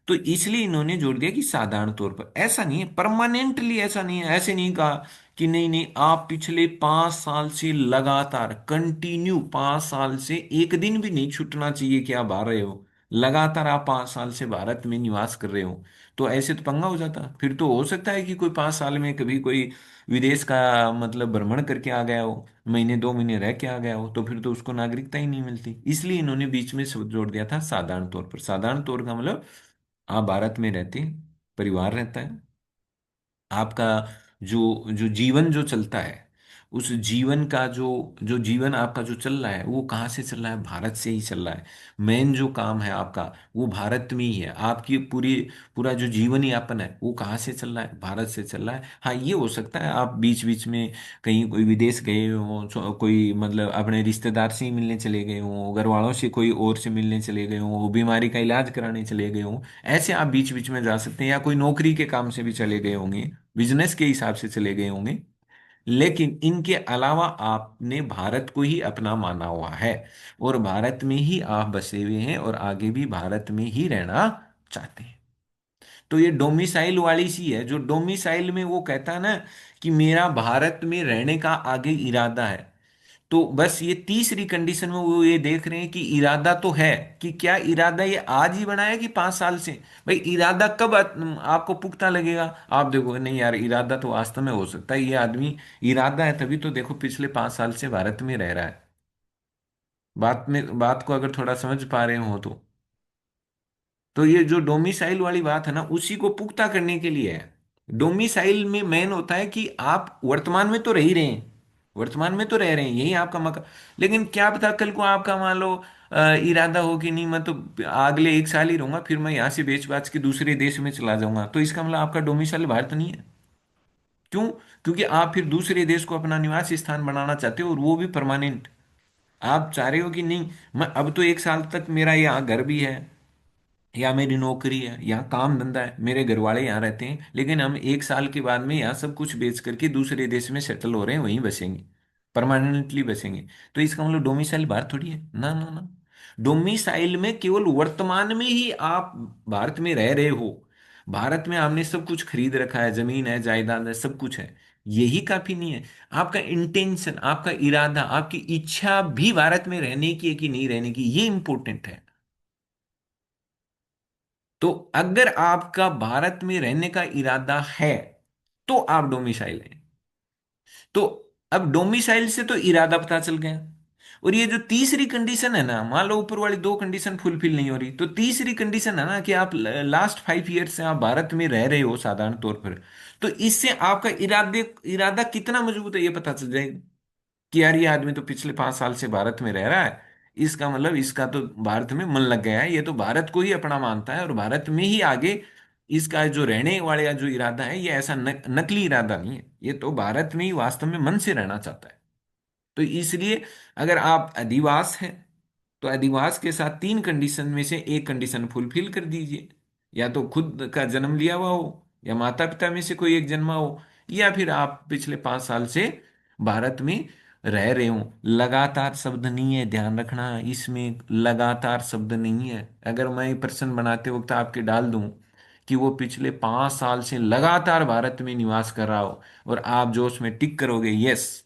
तो इसलिए इन्होंने जोड़ दिया कि साधारण तौर पर, ऐसा नहीं है परमानेंटली, ऐसा नहीं है, ऐसे नहीं कहा कि नहीं नहीं आप पिछले 5 साल से लगातार कंटिन्यू 5 साल से एक दिन भी नहीं छूटना चाहिए कि आप आ रहे हो, लगातार आप 5 साल से भारत में निवास कर रहे हो। तो ऐसे तो पंगा हो जाता, फिर तो हो सकता है कि कोई 5 साल में कभी कोई विदेश का मतलब भ्रमण करके आ गया हो, महीने 2 महीने रह के आ गया हो, तो फिर तो उसको नागरिकता ही नहीं मिलती। इसलिए इन्होंने बीच में शब्द जोड़ दिया था साधारण तौर पर। साधारण तौर का मतलब आप भारत में रहते हैं, परिवार रहता है आपका, जो जो जीवन जो चलता है, उस जीवन का जो जो जीवन आपका जो चल रहा है वो कहाँ से चल रहा है, भारत से ही चल रहा है। मेन जो काम है आपका वो भारत में ही है, आपकी पूरी पूरा जो जीवन यापन है वो कहाँ से चल रहा है, भारत से चल रहा है। हाँ ये हो सकता है आप बीच बीच में कहीं कोई विदेश गए हो, कोई मतलब अपने रिश्तेदार से ही मिलने चले गए हो, घर वालों से कोई और से मिलने चले गए हो, बीमारी का इलाज कराने चले गए हो, ऐसे आप बीच बीच में जा सकते हैं। या कोई नौकरी के काम से भी चले गए होंगे, बिजनेस के हिसाब से चले गए होंगे। लेकिन इनके अलावा आपने भारत को ही अपना माना हुआ है, और भारत में ही आप बसे हुए हैं, और आगे भी भारत में ही रहना चाहते हैं। तो ये डोमिसाइल वाली सी है, जो डोमिसाइल में वो कहता है ना कि मेरा भारत में रहने का आगे इरादा है। तो बस ये तीसरी कंडीशन में वो ये देख रहे हैं कि इरादा तो है, कि क्या इरादा ये आज ही बनाया कि 5 साल से। भाई इरादा कब आपको पुख्ता लगेगा, आप देखो नहीं यार इरादा तो वास्तव में हो सकता है ये आदमी, इरादा है तभी तो देखो पिछले 5 साल से भारत में रह रहा है। बात को अगर थोड़ा समझ पा रहे हो तो ये जो डोमिसाइल वाली बात है ना उसी को पुख्ता करने के लिए है। डोमिसाइल में मेन होता है कि आप वर्तमान में तो रह ही रहे हैं, वर्तमान में तो रह रहे हैं, यही आपका मकान। लेकिन क्या पता कल को आपका मान लो इरादा हो कि नहीं मैं तो अगले 1 साल ही रहूंगा, फिर मैं यहाँ से बेच बाच के दूसरे देश में चला जाऊंगा, तो इसका मतलब आपका डोमिसाइल भारत नहीं है। क्यों? क्योंकि आप फिर दूसरे देश को अपना निवास स्थान बनाना चाहते हो, और वो भी परमानेंट। आप चाह रहे हो कि नहीं मैं अब तो 1 साल तक मेरा यहाँ घर भी है, या मेरी नौकरी है, यहाँ काम धंधा है, मेरे घर वाले यहाँ रहते हैं, लेकिन हम 1 साल के बाद में यहाँ सब कुछ बेच करके दूसरे देश में सेटल हो रहे हैं, वहीं बसेंगे, परमानेंटली बसेंगे। तो इसका मतलब डोमिसाइल बाहर थोड़ी है, ना ना ना। डोमिसाइल में केवल वर्तमान में ही आप भारत में रह रहे हो, भारत में आपने सब कुछ खरीद रखा है, जमीन है, जायदाद है, सब कुछ है, यही काफी नहीं है। आपका इंटेंशन, आपका इरादा, आपकी इच्छा भी भारत में रहने की है कि नहीं रहने की, ये इंपॉर्टेंट है। तो अगर आपका भारत में रहने का इरादा है तो आप डोमिसाइल हैं। तो अब डोमिसाइल से तो इरादा पता चल गया। और ये जो तीसरी कंडीशन है ना, मान लो ऊपर वाली दो कंडीशन फुलफिल नहीं हो रही, तो तीसरी कंडीशन है ना कि आप लास्ट 5 ईयर से आप भारत में रह रहे हो साधारण तौर पर, तो इससे आपका इरादा कितना मजबूत है ये पता चल जाएगा कि यार ये आदमी तो पिछले 5 साल से भारत में रह रहा है, इसका मतलब इसका तो भारत में मन लग गया है, ये तो भारत को ही अपना मानता है, और भारत में ही आगे इसका जो रहने वाले का जो इरादा है ये ऐसा नकली इरादा नहीं है, ये तो भारत में ही वास्तव में मन से रहना चाहता है। तो इसलिए अगर आप अधिवास हैं तो अधिवास के साथ तीन कंडीशन में से एक कंडीशन फुलफिल कर दीजिए, या तो खुद का जन्म लिया हुआ हो, या माता पिता में से कोई एक जन्मा हो, या फिर आप पिछले 5 साल से भारत में रह रहे हो। लगातार शब्द नहीं है, ध्यान रखना, इसमें लगातार शब्द नहीं है। अगर मैं प्रश्न बनाते वक्त आपके डाल दूं कि वो पिछले 5 साल से लगातार भारत में निवास कर रहा हो, और आप जो उसमें टिक करोगे यस,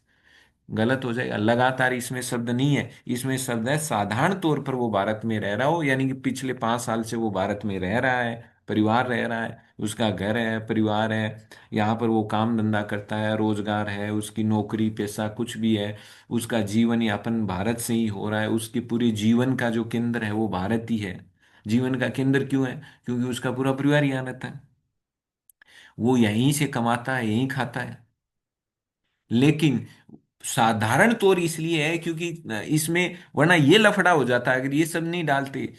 गलत हो जाएगा। लगातार इसमें शब्द नहीं है, इसमें शब्द है साधारण तौर पर वो भारत में रह रहा हो, यानी कि पिछले 5 साल से वो भारत में रह रहा है, परिवार रह रहा है, उसका घर है, परिवार है, यहाँ पर वो काम धंधा करता है, रोजगार है, उसकी नौकरी पेशा कुछ भी है, उसका जीवन यापन भारत से ही हो रहा है, उसके पूरे जीवन का जो केंद्र है वो भारत ही है। जीवन का केंद्र क्यों है? क्योंकि उसका पूरा परिवार यहाँ रहता है, वो यहीं से कमाता है, यहीं खाता है। लेकिन साधारण तौर इसलिए है क्योंकि इसमें, वरना ये लफड़ा हो जाता है अगर ये सब नहीं डालते,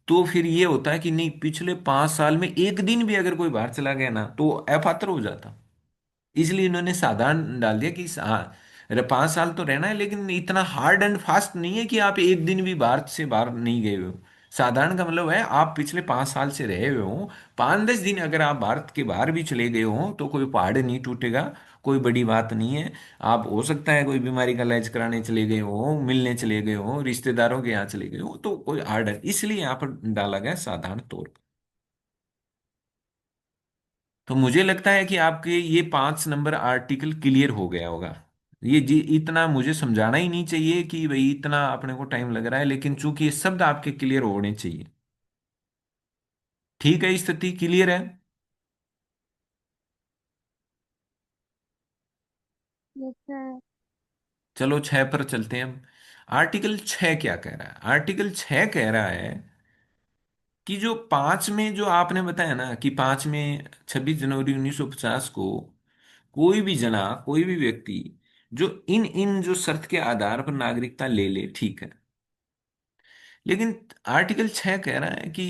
तो फिर ये होता है कि नहीं, पिछले 5 साल में एक दिन भी अगर कोई बाहर चला गया ना तो अपात्र हो जाता। इसलिए इन्होंने साधारण डाल दिया कि हाँ, अरे 5 साल तो रहना है, लेकिन इतना हार्ड एंड फास्ट नहीं है कि आप एक दिन भी बाहर से बाहर नहीं गए हुए हो। साधारण का मतलब है आप पिछले 5 साल से रहे हुए हो, 5-10 दिन अगर आप भारत के बाहर भी चले गए हो तो कोई पहाड़ नहीं टूटेगा, कोई बड़ी बात नहीं है। आप हो सकता है कोई बीमारी का इलाज कराने चले गए हो, मिलने चले गए हो, रिश्तेदारों के यहाँ चले गए हो, तो कोई हार्ड है, इसलिए यहाँ पर डाला गया साधारण तौर पर। तो मुझे लगता है कि आपके ये 5 नंबर आर्टिकल क्लियर हो गया होगा। ये जी इतना मुझे समझाना ही नहीं चाहिए कि भाई इतना अपने को टाइम लग रहा है, लेकिन चूंकि ये शब्द आपके क्लियर होने चाहिए। ठीक है, स्थिति क्लियर है। Yes sir. चलो 6 पर चलते हैं हम। आर्टिकल 6 क्या कह रहा है? आर्टिकल 6 कह रहा है कि जो 5 में जो आपने बताया ना कि 5 में 26 जनवरी 1950 को कोई भी जना, कोई भी व्यक्ति जो इन इन जो शर्त के आधार पर नागरिकता ले ले, ठीक है। लेकिन आर्टिकल 6 कह रहा है कि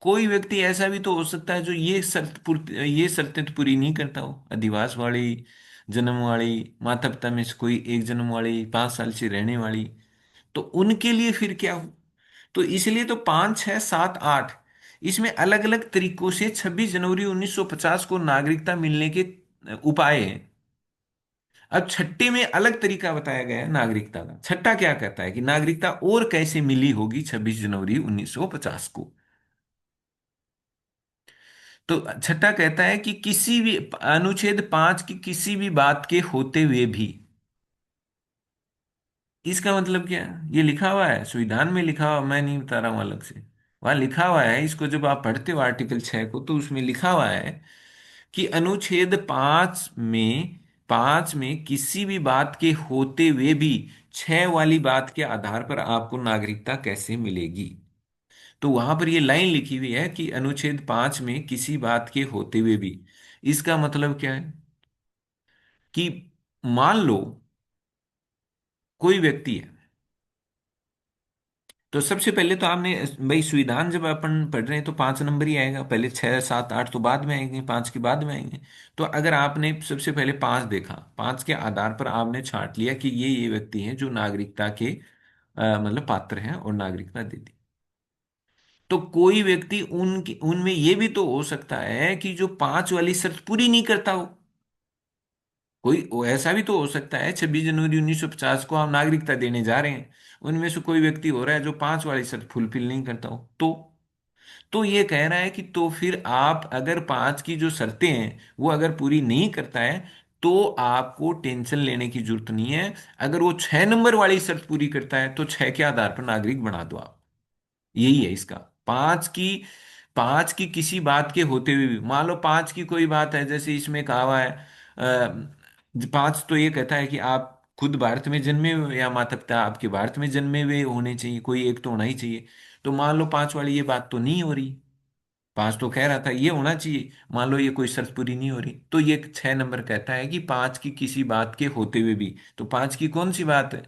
कोई व्यक्ति ऐसा भी तो हो सकता है जो ये शर्तें तो पूरी नहीं करता हो, अधिवास वाली, जन्म वाली, माता पिता में से कोई एक जन्म वाली, 5 साल से रहने वाली। तो उनके लिए फिर क्या हो? तो इसलिए तो 5, 6, 7, 8 इसमें अलग अलग तरीकों से 26 जनवरी 1950 को नागरिकता मिलने के उपाय हैं। अब छठे में अलग तरीका बताया गया है नागरिकता का। छठा क्या कहता है कि नागरिकता और कैसे मिली होगी 26 जनवरी 1950 को? तो छठा कहता है कि किसी भी अनुच्छेद 5 की किसी भी बात के होते हुए भी। इसका मतलब क्या है? ये लिखा हुआ है संविधान में, लिखा हुआ, मैं नहीं बता रहा हूं अलग से। वहां लिखा हुआ है, इसको जब आप पढ़ते हो आर्टिकल 6 को तो उसमें लिखा हुआ है कि अनुच्छेद 5 में किसी भी बात के होते हुए भी 6 वाली बात के आधार पर आपको नागरिकता कैसे मिलेगी। तो वहां पर ये लाइन लिखी हुई है कि अनुच्छेद 5 में किसी बात के होते हुए भी। इसका मतलब क्या है कि मान लो कोई व्यक्ति है। तो सबसे पहले तो आपने भाई संविधान जब अपन पढ़ रहे हैं तो 5 नंबर ही आएगा, पहले 6, 7, 8 तो बाद में आएंगे, 5 के बाद में आएंगे। तो अगर आपने सबसे पहले 5 देखा, 5 के आधार पर आपने छांट लिया कि ये व्यक्ति हैं जो नागरिकता के मतलब पात्र हैं और नागरिकता दे दी। तो कोई व्यक्ति उनकी उनमें ये भी तो हो सकता है कि जो 5 वाली शर्त पूरी नहीं करता हो। कोई ऐसा भी तो हो सकता है 26 जनवरी 1950 को हम नागरिकता देने जा रहे हैं, उनमें से कोई व्यक्ति हो रहा है जो 5 वाली शर्त फुलफिल नहीं करता हो। तो ये कह रहा है कि तो फिर आप अगर 5 की जो शर्तें हैं वो अगर पूरी नहीं करता है तो आपको टेंशन लेने की जरूरत नहीं है। अगर वो 6 नंबर वाली शर्त पूरी करता है तो 6 के आधार पर नागरिक बना दो आप। यही है इसका। 5 की किसी बात के होते हुए भी, मान लो 5 की कोई बात है, जैसे इसमें कहा हुआ है 5 तो ये कहता है कि आप खुद भारत में जन्मे हुए या माता पिता आपके भारत में जन्मे हुए होने चाहिए, कोई एक तो होना ही चाहिए। तो मान लो 5 वाली ये बात तो नहीं हो रही, 5 तो कह रहा था ये होना चाहिए, मान लो ये कोई शर्त पूरी नहीं हो रही, तो ये 6 नंबर कहता है कि 5 की किसी बात के होते हुए भी। तो 5 की कौन सी बात है?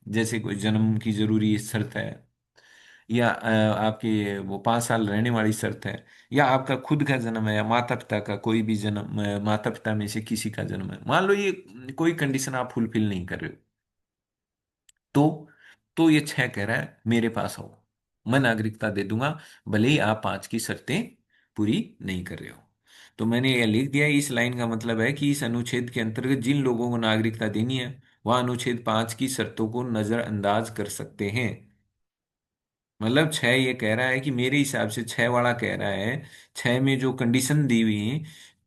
जैसे कोई जन्म की जरूरी शर्त है, या आपके वो 5 साल रहने वाली शर्त है, या आपका खुद का जन्म है, या माता पिता का कोई भी जन्म, माता पिता में से किसी का जन्म है, मान लो ये कोई कंडीशन आप फुलफिल नहीं कर रहे हो। तो तो ये 6 कह रहा है मेरे पास आओ, मैं नागरिकता दे दूंगा, भले ही आप 5 की शर्तें पूरी नहीं कर रहे हो। तो मैंने ये लिख दिया, इस लाइन का मतलब है कि इस अनुच्छेद के अंतर्गत जिन लोगों को नागरिकता देनी है वह अनुच्छेद 5 की शर्तों को नजरअंदाज कर सकते हैं। मतलब 6 ये कह रहा है कि मेरे हिसाब से 6 वाला कह रहा है, 6 में जो कंडीशन दी हुई है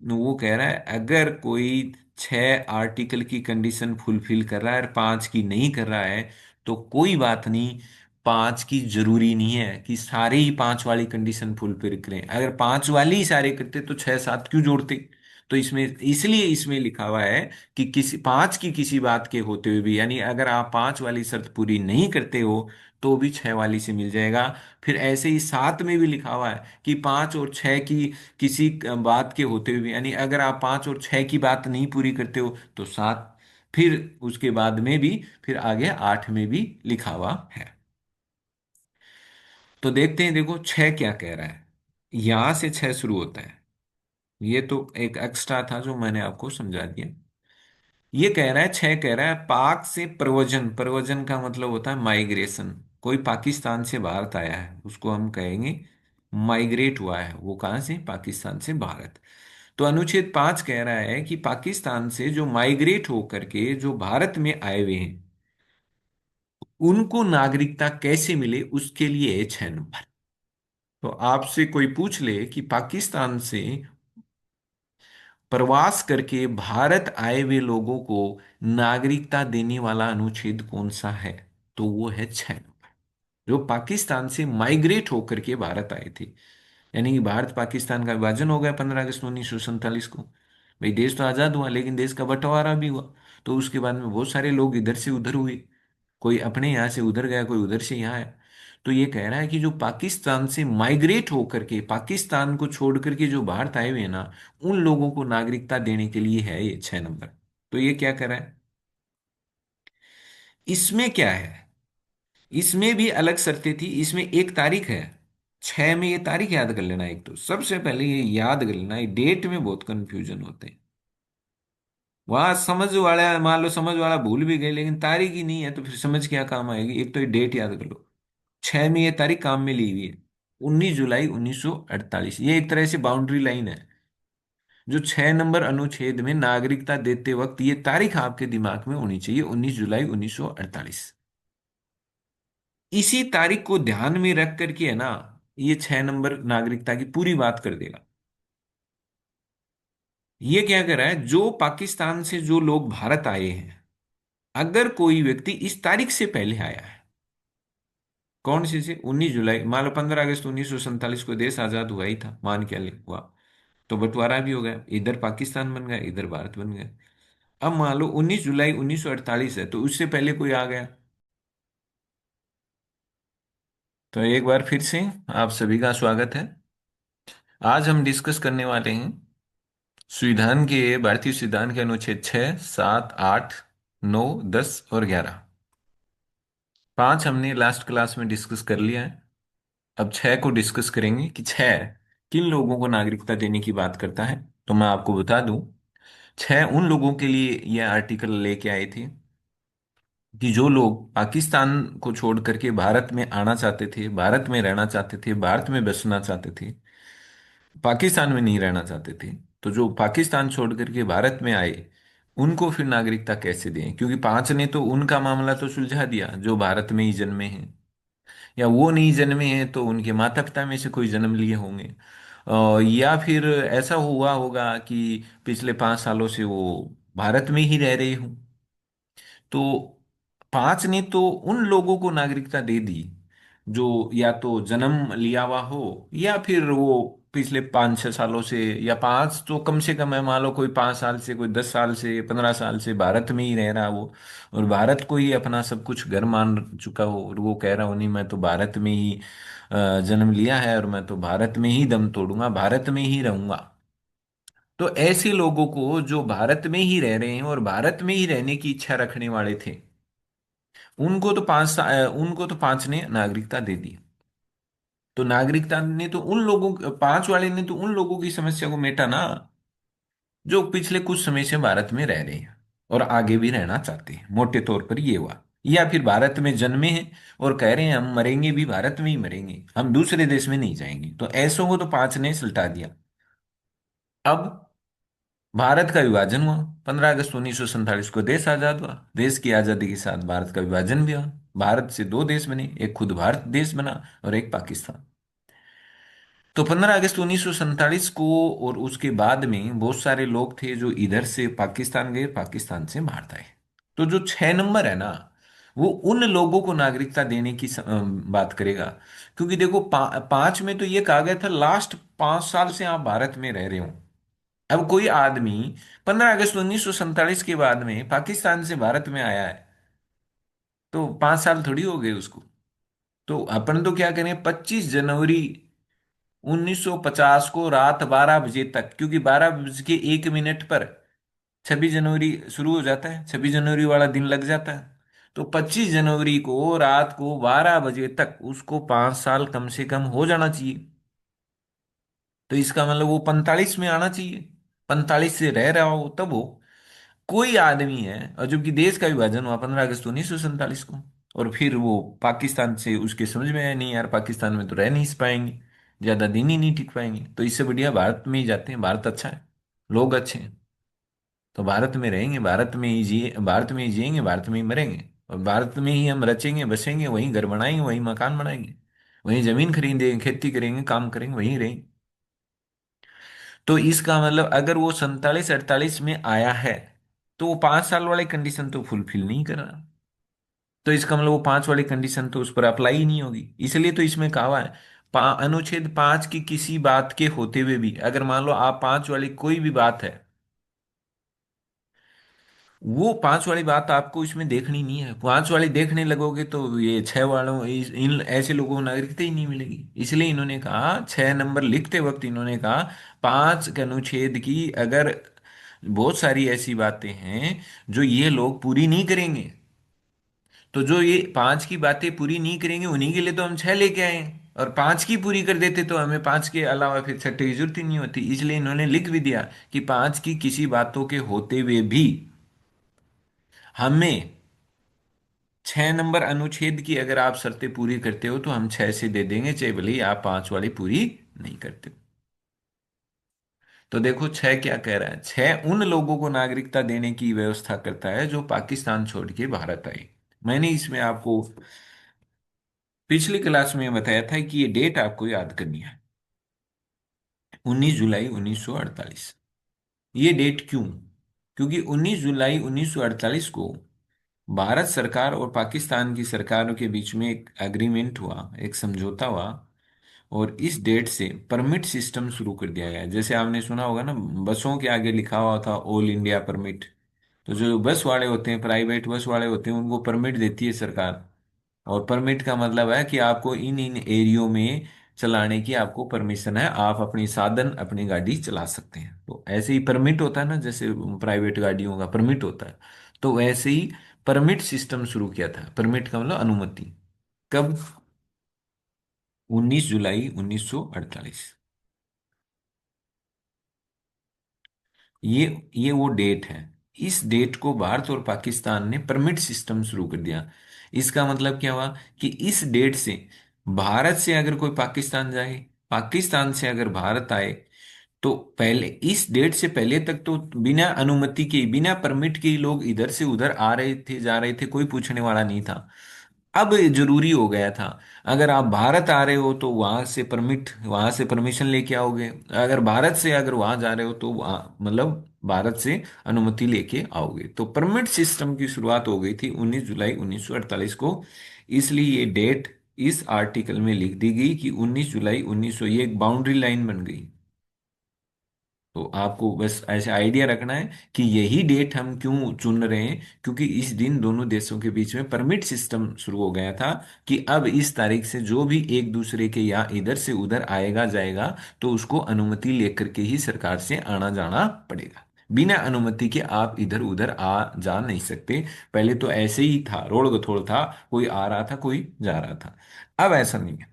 वो कह रहा है अगर कोई 6 आर्टिकल की कंडीशन फुलफिल कर रहा है और 5 की नहीं कर रहा है तो कोई बात नहीं, 5 की जरूरी नहीं है कि सारे ही 5 वाली कंडीशन फुलफिल करें। अगर 5 वाली ही सारे करते तो 6, 7 क्यों जोड़ते? तो इसमें इसलिए इसमें लिखा हुआ है कि किसी 5 की किसी बात के होते हुए भी, यानी अगर आप 5 वाली शर्त पूरी नहीं करते हो तो भी 6 वाली से मिल जाएगा। फिर ऐसे ही 7 में भी लिखा हुआ है कि 5 और 6 की किसी बात के होते हुए भी, यानी अगर आप 5 और 6 की बात नहीं पूरी करते हो तो 7। फिर उसके बाद में भी फिर आगे 8 में भी लिखा हुआ है। तो देखते हैं, देखो छह क्या कह रहा है। यहां से छह शुरू होता है। ये तो एक एक्स्ट्रा था जो मैंने आपको समझा दिया। ये कह रहा है, छह कह रहा है, पाक से प्रव्रजन, प्रव्रजन का मतलब होता है माइग्रेशन। कोई पाकिस्तान से भारत आया है उसको हम कहेंगे माइग्रेट हुआ है। वो कहां से? पाकिस्तान से भारत। तो अनुच्छेद 5 कह रहा है कि पाकिस्तान से जो माइग्रेट होकर के जो भारत में आए हुए हैं उनको नागरिकता कैसे मिले, उसके लिए है 6 नंबर। तो आपसे कोई पूछ ले कि पाकिस्तान से प्रवास करके भारत आए हुए लोगों को नागरिकता देने वाला अनुच्छेद कौन सा है? तो वो है 6 नंबर। जो पाकिस्तान से माइग्रेट होकर के भारत आए थे, यानी कि भारत पाकिस्तान का विभाजन हो गया 15 अगस्त 1947 को। भाई देश तो आजाद हुआ, लेकिन देश का बंटवारा भी हुआ। तो उसके बाद में बहुत सारे लोग इधर से उधर हुए। कोई अपने यहाँ से उधर गया, कोई उधर से यहाँ आया। तो ये कह रहा है कि जो पाकिस्तान से माइग्रेट होकर के पाकिस्तान को छोड़ करके जो भारत आए हुए हैं ना, उन लोगों को नागरिकता देने के लिए है ये 6 नंबर। तो ये क्या कर रहा है? इसमें क्या है? इसमें भी अलग शर्तें थी। इसमें एक तारीख है, छह में। ये तारीख याद कर लेना। एक तो सबसे पहले ये याद कर लेना, ये डेट में बहुत कंफ्यूजन होते हैं। वहां समझ वाला, मान लो समझ वाला भूल भी गए, लेकिन तारीख ही नहीं है तो फिर समझ क्या काम आएगी। एक तो ये डेट याद कर लो, छह में ये तारीख काम में ली हुई है। 19 जुलाई 1948, ये एक तरह से बाउंड्री लाइन है। जो 6 नंबर अनुच्छेद में नागरिकता देते वक्त ये तारीख आपके दिमाग में होनी चाहिए, 19 जुलाई 1948। इसी तारीख को ध्यान में रख करके है ना, ये 6 नंबर नागरिकता की पूरी बात कर देगा। ये क्या कर रहा है, जो पाकिस्तान से जो लोग भारत आए हैं, अगर कोई व्यक्ति इस तारीख से पहले आया है, कौन सी से? 19 जुलाई। मान लो 15 अगस्त 1947 को देश आजाद हुआ ही था, मान क्या ले हुआ। तो बंटवारा भी हो गया, इधर पाकिस्तान बन गया, इधर भारत बन गया। अब मान लो 19 जुलाई 1948 है, तो उससे पहले कोई आ गया। तो एक बार फिर से आप सभी का स्वागत है। आज हम डिस्कस करने वाले हैं संविधान के, भारतीय संविधान के अनुच्छेद 6, 7, 8, 9, 10 और 11। पांच हमने लास्ट क्लास में डिस्कस कर लिया है। अब छह को डिस्कस करेंगे कि छह किन लोगों को नागरिकता देने की बात करता है। तो मैं आपको बता दूं, छह उन लोगों के लिए यह आर्टिकल लेके आए थे कि जो लोग पाकिस्तान को छोड़ करके भारत में आना चाहते थे, भारत में रहना चाहते थे, भारत में बसना चाहते थे, पाकिस्तान में नहीं रहना चाहते थे। तो जो पाकिस्तान छोड़ करके भारत में आए उनको फिर नागरिकता कैसे दें? क्योंकि पांच ने तो उनका मामला तो सुलझा दिया जो भारत में ही जन्मे हैं, या वो नहीं जन्मे हैं तो उनके माता पिता में से कोई जन्म लिए होंगे। या फिर ऐसा हुआ होगा कि पिछले 5 सालों से वो भारत में ही रह रहे हों। तो पांच ने तो उन लोगों को नागरिकता दे दी जो या तो जन्म लिया हुआ हो, या फिर वो पिछले 5-6 सालों से, या पांच तो कम से कम है, मान लो कोई 5 साल से, कोई 10 साल से, 15 साल से भारत में ही रह रहा हो और भारत को ही अपना सब कुछ घर मान चुका हो, और वो कह रहा हो नहीं मैं तो भारत में ही जन्म लिया है और मैं तो भारत में ही दम तोड़ूंगा, भारत में ही रहूंगा। तो ऐसे लोगों को जो भारत में ही रह रहे हैं और भारत में ही रहने की इच्छा रखने वाले थे, उनको तो पांच ने नागरिकता दे दी। तो नागरिकता ने तो उन लोगों, पांच वाले ने तो उन लोगों की समस्या को मेटा ना, जो पिछले कुछ समय से भारत में रह रहे हैं और आगे भी रहना चाहते हैं। मोटे तौर पर ये हुआ। या फिर भारत में जन्मे हैं और कह रहे हैं हम मरेंगे भी भारत में ही मरेंगे, हम दूसरे देश में नहीं जाएंगे। तो ऐसों को तो पांच ने सुलटा दिया। अब भारत का विभाजन हुआ, 15 अगस्त 1947 को देश आजाद हुआ। देश की आजादी के साथ भारत का विभाजन भी हुआ। भारत से दो देश बने, एक खुद भारत देश बना और एक पाकिस्तान। तो 15 अगस्त 1947 को और उसके बाद में बहुत सारे लोग थे जो इधर से पाकिस्तान गए, पाकिस्तान से भारत आए। तो जो 6 नंबर है ना, वो उन लोगों को नागरिकता देने की बात करेगा। क्योंकि देखो पांच में तो ये कहा गया था लास्ट 5 साल से आप भारत में रह रहे हो। अब कोई आदमी 15 अगस्त 1947 के बाद में पाकिस्तान से भारत में आया है, तो 5 साल थोड़ी हो गए उसको। तो अपन तो क्या करें, 25 जनवरी 1950 को रात 12 बजे तक, क्योंकि 12 बज के 1 मिनट पर 26 जनवरी शुरू हो जाता है, 26 जनवरी वाला दिन लग जाता है। तो 25 जनवरी को रात को 12 बजे तक उसको 5 साल कम से कम हो जाना चाहिए। तो इसका मतलब वो 45 में आना चाहिए। 45 से रह रहा हो तब हो। कोई आदमी है, और जबकि देश का विभाजन हुआ 15 अगस्त 1947 को। और फिर वो पाकिस्तान से उसके समझ में आया, नहीं यार पाकिस्तान में तो रह नहीं पाएंगे, ज्यादा दिन ही नहीं टिक पाएंगे, तो इससे बढ़िया भारत में ही जाते हैं, भारत अच्छा है, लोग अच्छे हैं। तो भारत में रहेंगे, भारत में ही जिएंगे, भारत में ही मरेंगे। और भारत में ही हम रचेंगे बसेंगे, वहीं घर बनाएंगे, वहीं मकान बनाएंगे, वहीं जमीन खरीदेंगे, खेती करेंगे, काम करेंगे, वहीं रहेंगे। तो इसका मतलब अगर वो 47 48 में आया है, तो वो 5 साल वाली कंडीशन तो फुलफिल नहीं कर रहा। तो इसका मतलब वो 5 वाली कंडीशन तो उस पर अप्लाई ही नहीं होगी। इसलिए तो इसमें कहा हुआ है, अनुच्छेद 5 की किसी बात के होते हुए भी, अगर मान लो आप 5 वाली कोई भी बात है, वो 5 वाली बात आपको इसमें देखनी नहीं है। 5 वाली देखने लगोगे तो ये 6 वालों इन ऐसे लोगों को नागरिकता ही नहीं मिलेगी। इसलिए इन्होंने कहा, 6 नंबर लिखते वक्त इन्होंने कहा, 5 के अनुच्छेद की अगर बहुत सारी ऐसी बातें हैं जो ये लोग पूरी नहीं करेंगे, तो जो ये 5 की बातें पूरी नहीं करेंगे उन्हीं के लिए तो हम 6 लेके आए हैं। और 5 की पूरी कर देते तो हमें 5 के अलावा फिर छठे की जरूरत ही नहीं होती। इसलिए इन्होंने लिख भी दिया कि 5 की किसी बातों के होते हुए भी हमें 6 नंबर अनुच्छेद की अगर आप शर्तें पूरी करते हो तो हम 6 से दे देंगे, चाहे भले ही आप 5 वाली पूरी नहीं करते हो। तो देखो 6 क्या कह रहा है। 6 उन लोगों को नागरिकता देने की व्यवस्था करता है जो पाकिस्तान छोड़ के भारत आए। मैंने इसमें आपको पिछली क्लास में बताया था कि ये डेट आपको याद करनी है, 19 जुलाई 1948। ये डेट क्यों? क्योंकि 19 जुलाई 1948 को भारत सरकार और पाकिस्तान की सरकारों के बीच में एक एग्रीमेंट हुआ, एक समझौता हुआ। और इस डेट से परमिट सिस्टम शुरू कर दिया गया। जैसे आपने सुना होगा ना, बसों के आगे लिखा हुआ था ऑल इंडिया परमिट। तो जो बस वाले होते हैं, प्राइवेट बस वाले होते हैं, उनको परमिट देती है सरकार। और परमिट का मतलब है कि आपको इन इन एरियो में चलाने की आपको परमिशन है, आप अपनी साधन अपनी गाड़ी चला सकते हैं। तो ऐसे ही परमिट होता है ना, जैसे प्राइवेट गाड़ियों का परमिट होता है, तो वैसे ही परमिट सिस्टम शुरू किया था। परमिट का मतलब अनुमति। कब? 19 जुलाई 1948। ये वो डेट है। इस डेट को भारत और पाकिस्तान ने परमिट सिस्टम शुरू कर दिया। इसका मतलब क्या हुआ कि इस डेट से भारत से अगर कोई पाकिस्तान जाए, पाकिस्तान से अगर भारत आए, तो पहले इस डेट से पहले तक तो बिना अनुमति के, बिना परमिट के ही लोग इधर से उधर आ रहे थे, जा रहे थे, कोई पूछने वाला नहीं था। अब जरूरी हो गया था, अगर आप भारत आ रहे हो तो वहां से परमिट, वहां से परमिशन लेके आओगे। अगर भारत से अगर वहां जा रहे हो तो वहां मतलब भारत से अनुमति लेके आओगे। तो परमिट सिस्टम की शुरुआत हो गई थी 19 जुलाई 1948 को। इसलिए ये डेट इस आर्टिकल में लिख दी गई कि 19 जुलाई 1900, ये एक बाउंड्री लाइन बन गई। तो आपको बस ऐसे आइडिया रखना है कि यही डेट हम क्यों चुन रहे हैं, क्योंकि इस दिन दोनों देशों के बीच में परमिट सिस्टम शुरू हो गया था कि अब इस तारीख से जो भी एक दूसरे के यहाँ इधर से उधर आएगा जाएगा, तो उसको अनुमति लेकर के ही सरकार से आना जाना पड़ेगा। बिना अनुमति के आप इधर उधर आ जा नहीं सकते। पहले तो ऐसे ही था, रोड़ गथोड़ था, कोई आ रहा था कोई जा रहा था। अब ऐसा नहीं है।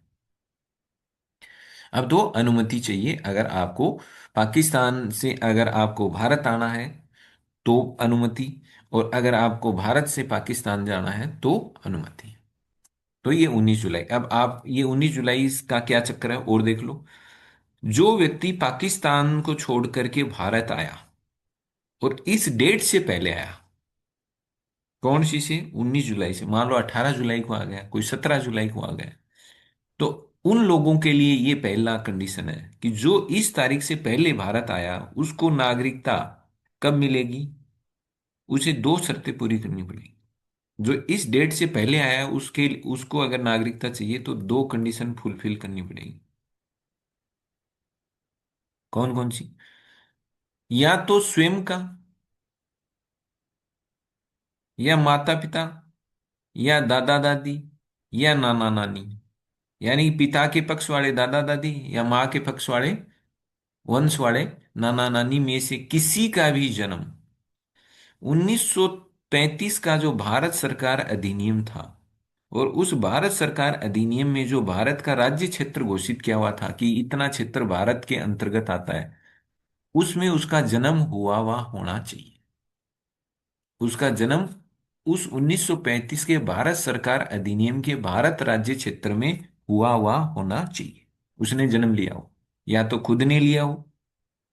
अब तो अनुमति चाहिए। अगर आपको पाकिस्तान से अगर आपको भारत आना है तो अनुमति, और अगर आपको भारत से पाकिस्तान जाना है तो अनुमति। तो ये 19 जुलाई। अब आप ये 19 जुलाई का क्या चक्कर है और देख लो। जो व्यक्ति पाकिस्तान को छोड़ करके भारत आया और इस डेट से पहले आया, कौन सी से, 19 जुलाई से, मान लो 18 जुलाई को आ गया, कोई 17 जुलाई को आ गया, तो उन लोगों के लिए ये पहला कंडीशन है कि जो इस तारीख से पहले भारत आया उसको नागरिकता कब मिलेगी। उसे दो शर्तें पूरी करनी पड़ेगी। जो इस डेट से पहले आया उसके उसको अगर नागरिकता चाहिए तो दो कंडीशन फुलफिल करनी पड़ेगी। कौन कौन सी? या तो स्वयं का, या माता पिता, या दादा दादी, या नाना नानी। यानी पिता के पक्ष वाले दादा दादी या माँ के पक्ष वाले वंश वाले नाना नानी में से किसी का भी जन्म 1935 का जो भारत सरकार अधिनियम था, और उस भारत सरकार अधिनियम में जो भारत का राज्य क्षेत्र घोषित किया हुआ था कि इतना क्षेत्र भारत के अंतर्गत आता है, उसमें उसका जन्म हुआ हुआ होना चाहिए। उसका जन्म उस 1935 के भारत सरकार अधिनियम के भारत राज्य क्षेत्र में हुआ हुआ होना चाहिए। उसने जन्म लिया हो, या तो खुद ने लिया हो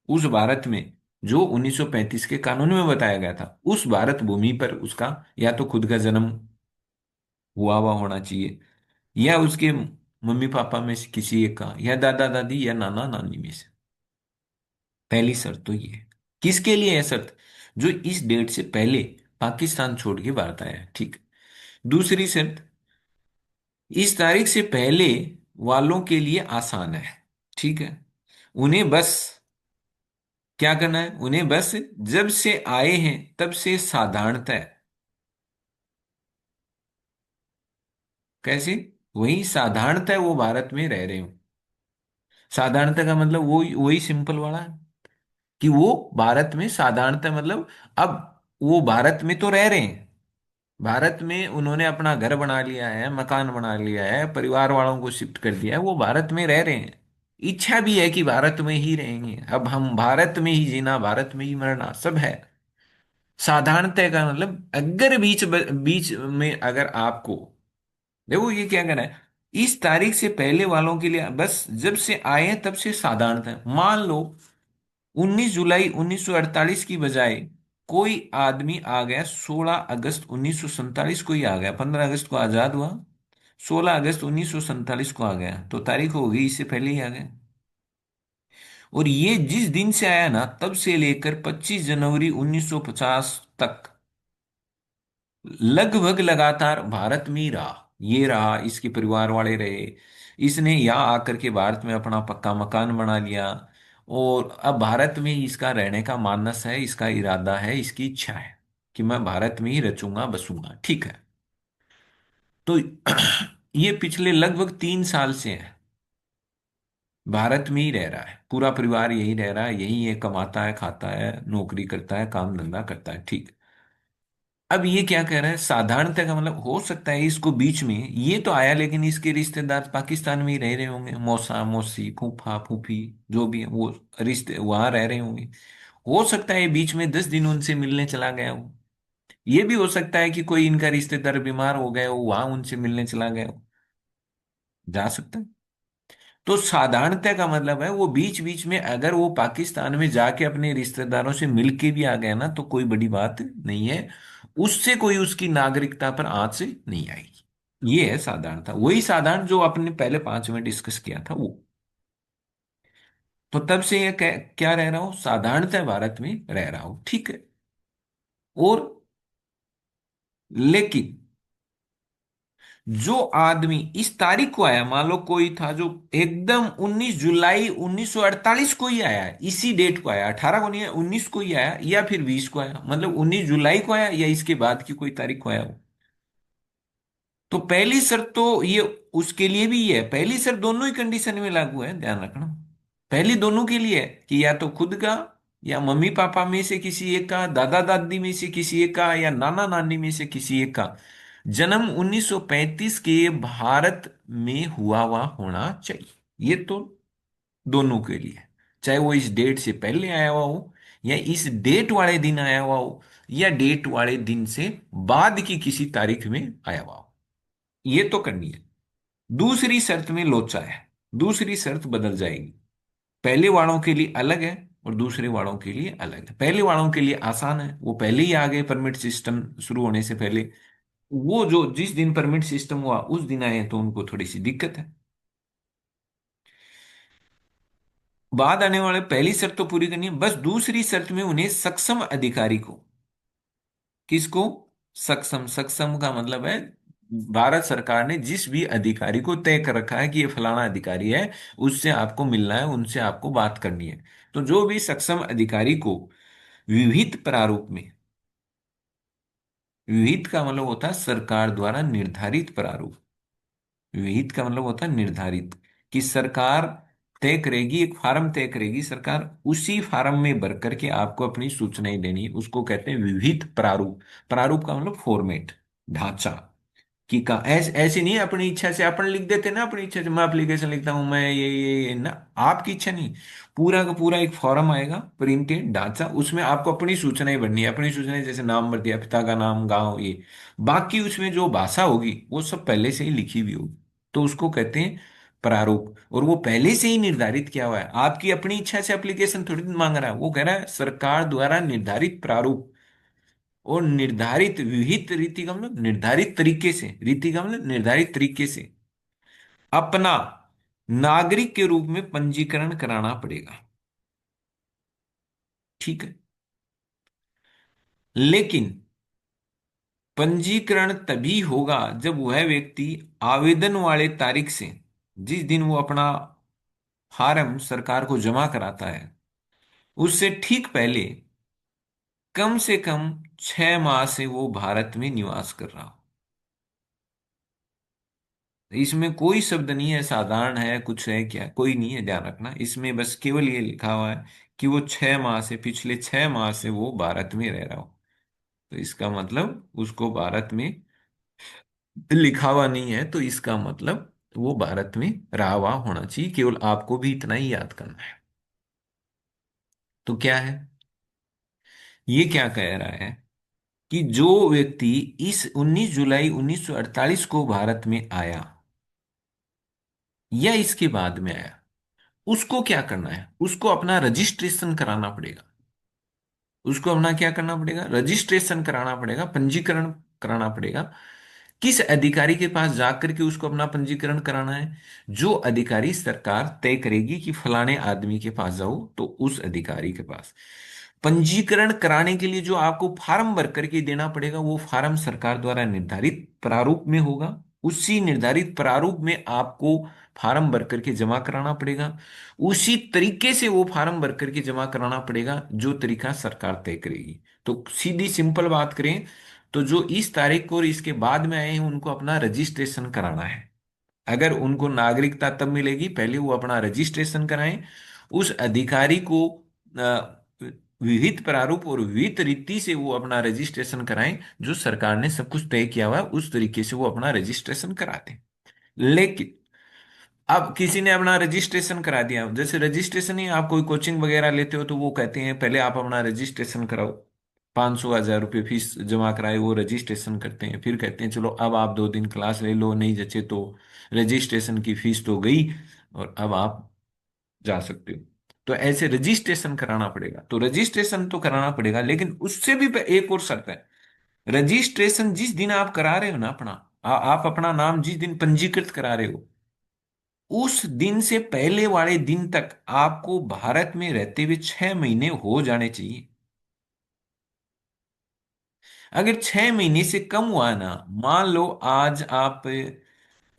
उस भारत में जो 1935 के कानून में बताया गया था, उस भारत भूमि पर उसका या तो खुद का जन्म हुआ हुआ होना चाहिए, या उसके मम्मी पापा में से किसी एक का, या दादा दादी या नाना नानी में से। पहली शर्त तो ये है। किसके लिए है शर्त? जो इस डेट से पहले पाकिस्तान छोड़ के भारत आया है, ठीक। दूसरी शर्त, इस तारीख से पहले वालों के लिए आसान है, ठीक है। उन्हें बस क्या करना है? उन्हें बस जब से आए हैं तब से साधारणतः, कैसे? वही साधारणतः वो भारत में रह रहे हो। साधारणतः का मतलब वो वही सिंपल वाला है कि वो भारत में साधारणतः मतलब, अब वो भारत में तो रह रहे हैं, भारत में उन्होंने अपना घर बना लिया है, मकान बना लिया है, परिवार वालों को शिफ्ट कर दिया है, वो भारत में रह रहे हैं। इच्छा भी है कि भारत में ही रहेंगे, अब हम भारत में ही जीना, भारत में ही मरना, सब है। साधारणतः का मतलब अगर बीच में अगर आपको, देखो ये क्या कहना है, इस तारीख से पहले वालों के लिए बस जब से आए हैं तब से साधारणतः। मान लो 19 जुलाई 1948 की बजाय कोई आदमी आ गया 16 अगस्त 1947 को ही आ गया, 15 अगस्त को आजाद हुआ, 16 अगस्त 1947 को आ गया, तो तारीख हो गई इससे पहले ही आ गया। और ये जिस दिन से आया ना, तब से लेकर 25 जनवरी 1950 तक लगभग लगातार भारत में ही रहा। ये रहा, इसके परिवार वाले रहे, इसने यहाँ आकर के भारत में अपना पक्का मकान बना लिया, और अब भारत में ही इसका रहने का मानस है, इसका इरादा है, इसकी इच्छा है कि मैं भारत में ही रचूंगा बसूंगा, ठीक है। तो ये पिछले लगभग 3 साल से है, भारत में ही रह रहा है, पूरा परिवार यही रह रहा है, यही ये कमाता है, खाता है, नौकरी करता है, काम धंधा करता है, ठीक। अब ये क्या कह रहा है, साधारणतः का मतलब हो सकता है इसको बीच में ये तो आया, लेकिन इसके रिश्तेदार पाकिस्तान में ही रह रहे होंगे, मौसा मौसी फूफा फूफी जो भी है वो रिश्ते वहां रह रहे होंगे। हो सकता है बीच में 10 दिन उनसे मिलने चला गया हो। ये भी हो सकता है कि कोई इनका रिश्तेदार बीमार हो गया हो, वहां उनसे मिलने चला गया हो, जा सकता है। तो साधारणतः का मतलब है वो बीच बीच में अगर वो पाकिस्तान में जाके अपने रिश्तेदारों से मिल के भी आ गया ना, तो कोई बड़ी बात नहीं है, उससे कोई उसकी नागरिकता पर आंच नहीं आएगी। ये है साधारणता, वही साधारण जो आपने पहले 5 में डिस्कस किया था वो। तो तब से ये क्या रह रहा हो, साधारणतः भारत में रह रहा हो, ठीक है। और लेकिन जो आदमी इस तारीख को आया, मान लो कोई था जो एकदम 19 जुलाई 1948 को ही आया है, इसी डेट को आया, 18 को नहीं है, 19 को ही आया या फिर 20 को आया, मतलब 19 जुलाई को आया या इसके बाद की कोई तारीख को आया हो, तो पहली शर्त तो ये उसके लिए भी है, पहली शर्त दोनों ही कंडीशन में लागू है, ध्यान रखना। पहली दोनों के लिए है कि या तो खुद का, या मम्मी पापा में से किसी एक का, दादा दादी में से किसी एक का, या नाना नानी में से किसी एक का जन्म 1935 के भारत में हुआ हुआ होना चाहिए। ये तो दोनों के लिए है। चाहे वो इस डेट से पहले आया हुआ हो, या इस डेट वाले दिन आया हुआ हो, या डेट वाले दिन से बाद की किसी तारीख में आया हुआ हो, ये तो करनी है। दूसरी शर्त में लोचा है, दूसरी शर्त बदल जाएगी। पहले वालों के लिए अलग है और दूसरे वालों के लिए अलग है। पहले वालों के लिए आसान है, वो पहले ही आ गए परमिट सिस्टम शुरू होने से पहले, वो जो जिस दिन परमिट सिस्टम हुआ उस दिन आए हैं, तो उनको थोड़ी सी दिक्कत है। बाद आने वाले पहली शर्त तो पूरी करनी है, बस दूसरी शर्त में उन्हें सक्षम अधिकारी को, किसको? सक्षम, सक्षम का मतलब है भारत सरकार ने जिस भी अधिकारी को तय कर रखा है कि ये फलाना अधिकारी है, उससे आपको मिलना है, उनसे आपको बात करनी है। तो जो भी सक्षम अधिकारी को विविध प्रारूप में, विहित का मतलब होता है सरकार द्वारा निर्धारित प्रारूप, विहित का मतलब होता है निर्धारित, कि सरकार तय करेगी, एक फार्म तय करेगी सरकार। उसी फार्म में भर करके आपको अपनी सूचनाएं देनी, उसको कहते हैं विविध प्रारूप। प्रारूप का मतलब फॉर्मेट, ढांचा। कि का ऐसे नहीं है अपनी इच्छा से अपन लिख देते ना, अपनी इच्छा से मैं एप्लीकेशन लिखता हूं, मैं ये ना, आपकी इच्छा नहीं। पूरा का पूरा एक फॉर्म आएगा, प्रिंटेड ढांचा, उसमें आपको अपनी सूचनाएं भरनी है। अपनी सूचनाएं जैसे नाम भर दिया, पिता का नाम, गांव, ये। बाकी उसमें जो भाषा होगी वो सब पहले से ही लिखी हुई होगी। तो उसको कहते हैं प्रारूप। और वो पहले से ही निर्धारित किया हुआ है, आपकी अपनी इच्छा से एप्लीकेशन थोड़ी मांग रहा है, वो कह रहा है सरकार द्वारा निर्धारित प्रारूप और निर्धारित विहित रीति का मतलब निर्धारित तरीके से, रीति का मतलब निर्धारित तरीके से अपना नागरिक के रूप में पंजीकरण कराना पड़ेगा। ठीक है। लेकिन पंजीकरण तभी होगा जब वह व्यक्ति आवेदन वाले तारीख से, जिस दिन वो अपना फार्म सरकार को जमा कराता है, उससे ठीक पहले कम से कम 6 माह से वो भारत में निवास कर रहा हो। इसमें कोई शब्द नहीं है साधारण है, कुछ है क्या, कोई नहीं है, ध्यान रखना। इसमें बस केवल ये लिखा हुआ है कि वो 6 माह से, पिछले 6 माह से वो भारत में रह रहा हो। तो इसका मतलब उसको भारत में, लिखा हुआ नहीं है तो इसका मतलब वो भारत में रहा हुआ होना चाहिए। केवल आपको भी इतना ही याद करना है। तो क्या है, ये क्या कह रहा है कि जो व्यक्ति इस 19 जुलाई 1948 को भारत में आया या इसके बाद में आया, उसको क्या करना है, उसको अपना रजिस्ट्रेशन कराना पड़ेगा। उसको अपना क्या करना पड़ेगा, रजिस्ट्रेशन कराना पड़ेगा, पंजीकरण कराना पड़ेगा। किस अधिकारी के पास जाकर के उसको अपना पंजीकरण कराना है? जो अधिकारी सरकार तय करेगी कि फलाने आदमी के पास जाओ, तो उस अधिकारी के पास पंजीकरण कराने के लिए जो आपको फार्म भर करके देना पड़ेगा, वो फार्म सरकार द्वारा निर्धारित प्रारूप में होगा। उसी निर्धारित प्रारूप में आपको फार्म भर करके जमा कराना पड़ेगा। उसी तरीके से वो फार्म भर करके जमा कराना पड़ेगा जो तरीका सरकार तय करेगी। तो सीधी सिंपल बात करें तो जो इस तारीख को और इसके बाद में आए हैं उनको अपना रजिस्ट्रेशन कराना है। अगर उनको नागरिकता तब मिलेगी, पहले वो अपना रजिस्ट्रेशन कराएं। उस अधिकारी को विहित प्रारूप और विहित रीति से वो अपना रजिस्ट्रेशन कराएं, जो सरकार ने सब कुछ तय किया हुआ है उस तरीके से वो अपना रजिस्ट्रेशन कराते हैं। लेकिन अब किसी ने अपना रजिस्ट्रेशन करा दिया, जैसे रजिस्ट्रेशन ही आप कोई कोचिंग वगैरह लेते हो तो वो कहते हैं पहले आप अपना रजिस्ट्रेशन कराओ। 500 1000 रुपये फीस जमा कराए, वो रजिस्ट्रेशन करते हैं, फिर कहते हैं चलो अब आप 2 दिन क्लास ले लो, नहीं जचे तो रजिस्ट्रेशन की फीस तो गई और अब आप जा सकते हो। तो ऐसे रजिस्ट्रेशन कराना पड़ेगा, तो रजिस्ट्रेशन तो कराना पड़ेगा, लेकिन उससे भी एक और शर्त है। रजिस्ट्रेशन जिस दिन आप करा रहे हो ना अपना, आप अपना नाम जिस दिन पंजीकृत करा रहे हो, उस दिन से पहले वाले दिन तक आपको भारत में रहते हुए 6 महीने हो जाने चाहिए। अगर 6 महीने से कम हुआ ना, मान लो आज आप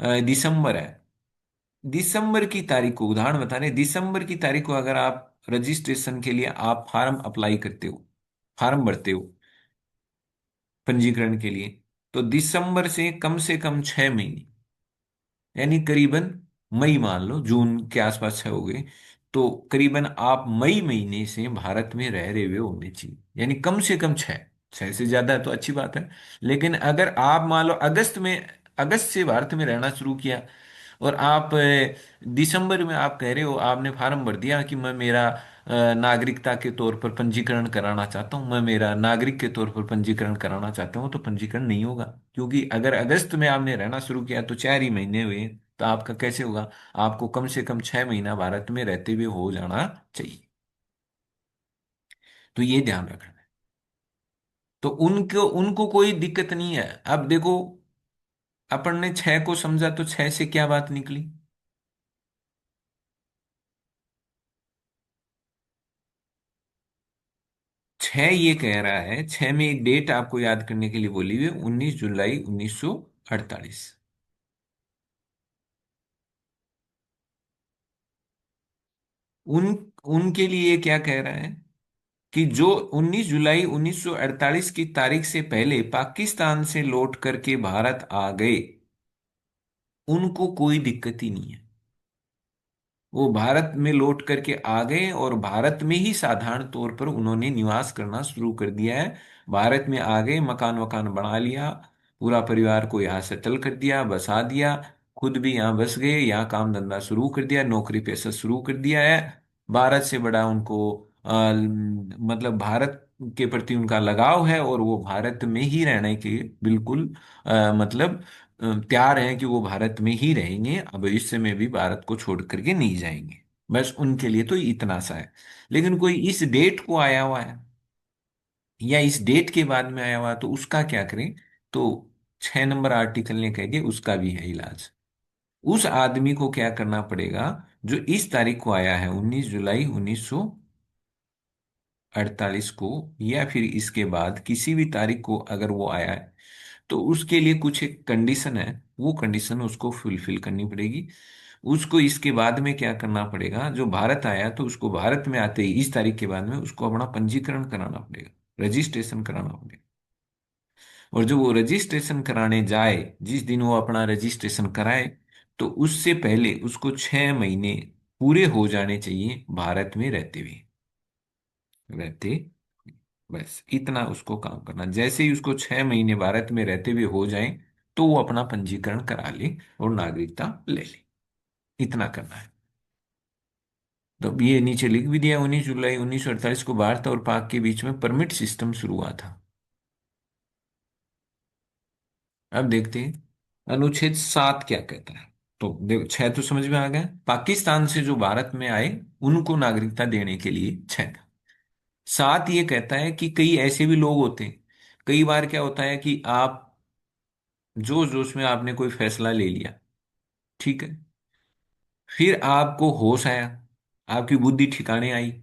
दिसंबर है, दिसंबर की तारीख को उदाहरण बता रहे, दिसंबर की तारीख को अगर आप रजिस्ट्रेशन के लिए आप फॉर्म अप्लाई करते हो, फॉर्म भरते हो पंजीकरण के लिए, तो दिसंबर से कम 6 महीने, यानी करीबन मई, मान लो जून के आसपास छह हो गए, तो करीबन आप मई महीने से भारत में रह रहे हुए होने चाहिए, यानी कम से कम छह। छह से ज्यादा है तो अच्छी बात है। लेकिन अगर आप मान लो अगस्त से भारत में रहना शुरू किया और आप दिसंबर में आप कह रहे हो, आपने फार्म भर दिया कि मैं मेरा नागरिकता के तौर पर पंजीकरण कराना चाहता हूं, मैं मेरा नागरिक के तौर पर पंजीकरण कराना चाहता हूं, तो पंजीकरण नहीं होगा। क्योंकि अगर अगस्त में आपने रहना शुरू किया तो 4 ही महीने हुए, तो आपका कैसे होगा? आपको कम से कम 6 महीना भारत में रहते हुए हो जाना चाहिए। तो ये ध्यान रखना है। तो उनको उनको कोई दिक्कत नहीं है। अब देखो, अपन ने 6 को समझा तो 6 से क्या बात निकली? 6 ये कह रहा है, 6 में एक डेट आपको याद करने के लिए बोली हुई, 19 जुलाई 1948। उन उनके लिए क्या कह रहा है कि जो 19 जुलाई 1948 की तारीख से पहले पाकिस्तान से लौट करके भारत आ गए, उनको कोई दिक्कत ही नहीं है। वो भारत में लौट करके आ गए और भारत में ही साधारण तौर पर उन्होंने निवास करना शुरू कर दिया है। भारत में आ गए, मकान वकान बना लिया, पूरा परिवार को यहाँ सेटल कर दिया, बसा दिया, खुद भी यहाँ बस गए, यहाँ काम धंधा शुरू कर दिया, नौकरी पेशा शुरू कर दिया है। भारत से बड़ा उनको मतलब भारत के प्रति उनका लगाव है, और वो भारत में ही रहने के बिल्कुल मतलब तैयार हैं कि वो भारत में ही रहेंगे, अब भविष्य में भी भारत को छोड़ करके नहीं जाएंगे। बस उनके लिए तो इतना सा है। लेकिन कोई इस डेट को आया हुआ है या इस डेट के बाद में आया हुआ है, तो उसका क्या करें? तो 6 नंबर आर्टिकल ने कह के उसका भी है इलाज। उस आदमी को क्या करना पड़ेगा जो इस तारीख को आया है, 19 जुलाई 1948 को, या फिर इसके बाद किसी भी तारीख को अगर वो आया है, तो उसके लिए कुछ एक कंडीशन है, वो कंडीशन उसको फुलफिल करनी पड़ेगी। उसको इसके बाद में क्या करना पड़ेगा, जो भारत आया तो उसको भारत में आते ही इस तारीख के बाद में उसको अपना पंजीकरण कराना पड़ेगा, रजिस्ट्रेशन कराना पड़ेगा। और जो वो रजिस्ट्रेशन कराने जाए, जिस दिन वो अपना रजिस्ट्रेशन कराए, तो उससे पहले उसको 6 महीने पूरे हो जाने चाहिए भारत में रहते। बस इतना उसको काम करना, जैसे ही उसको 6 महीने भारत में रहते हुए हो जाए, तो वो अपना पंजीकरण करा ले और नागरिकता ले ले। इतना करना है। तो अब ये नीचे लिख भी दिया, 19 जुलाई 1948 को भारत और पाक के बीच में परमिट सिस्टम शुरू हुआ था। अब देखते हैं अनुच्छेद 7 क्या कहता है। तो देखो, 6 तो समझ में आ गया, पाकिस्तान से जो भारत में आए उनको नागरिकता देने के लिए 6। 7 ये कहता है कि कई ऐसे भी लोग होते हैं, कई बार क्या होता है कि आप जोश जोश में आपने कोई फैसला ले लिया, ठीक है, फिर आपको होश आया, आपकी बुद्धि ठिकाने आई,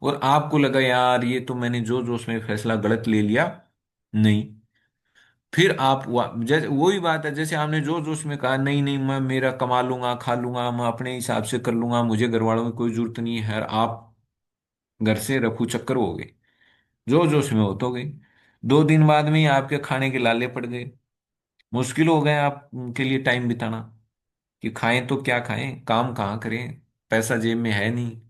और आपको लगा यार ये तो मैंने जोश जोश में फैसला गलत ले लिया। नहीं, फिर आप जैसे वही बात है, जैसे आपने जोश जोश में कहा नहीं नहीं मैं मेरा कमा लूंगा खा लूंगा मैं अपने हिसाब से कर लूंगा, मुझे घर वालों की कोई जरूरत नहीं है, आप घर से रफू चक्कर हो गए, जोश जोश में हो तो गई। 2 दिन बाद में ही आपके खाने के लाले पड़ गए, मुश्किल हो गए आपके लिए टाइम बिताना, कि खाएं तो क्या खाएं, काम कहाँ करें, पैसा जेब में है नहीं,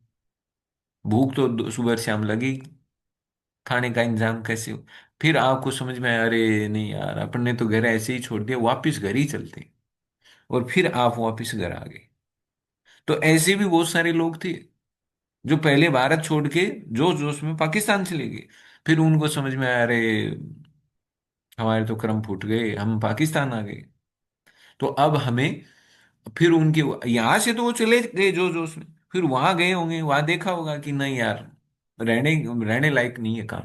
भूख तो सुबह शाम लगी, खाने का इंतजाम कैसे हो? फिर आपको समझ में आया अरे नहीं यार, अपन ने तो घर ऐसे ही छोड़ दिया, वापिस घर ही चलते। और फिर आप वापिस घर आ गए। तो ऐसे भी बहुत सारे लोग थे जो पहले भारत छोड़ के जोश जोश में पाकिस्तान चले गए, फिर उनको समझ में आया अरे हमारे तो कर्म फूट गए, हम पाकिस्तान आ गए। तो अब हमें, फिर उनके यहां से तो वो चले गए जोश जोश में, फिर वहां गए होंगे, वहां देखा होगा कि नहीं यार, रहने रहने लायक नहीं है काम।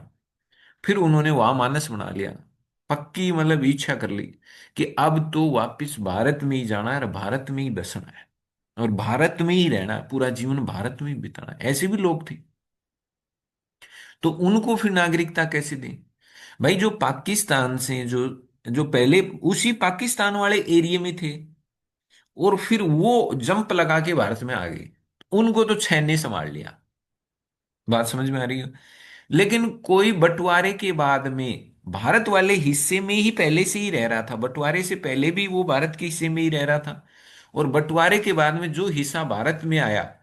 फिर उन्होंने वहां मानस बना लिया, पक्की मतलब इच्छा कर ली कि अब तो वापिस भारत में ही जाना है और भारत में ही बसना है, और भारत में ही रहना है, पूरा जीवन भारत में ही बिताना है। ऐसे भी लोग थे। तो उनको फिर नागरिकता कैसे दें? भाई जो पाकिस्तान से जो पहले उसी पाकिस्तान वाले एरिया में थे, और फिर वो जंप लगा के भारत में आ गए, उनको तो छैन ने संभाल लिया। बात समझ में आ रही है? लेकिन कोई बंटवारे के बाद में भारत वाले हिस्से में ही पहले से ही रह रहा था, बंटवारे से पहले भी वो भारत के हिस्से में ही रह रहा था, और बंटवारे के बाद में जो हिस्सा भारत में आया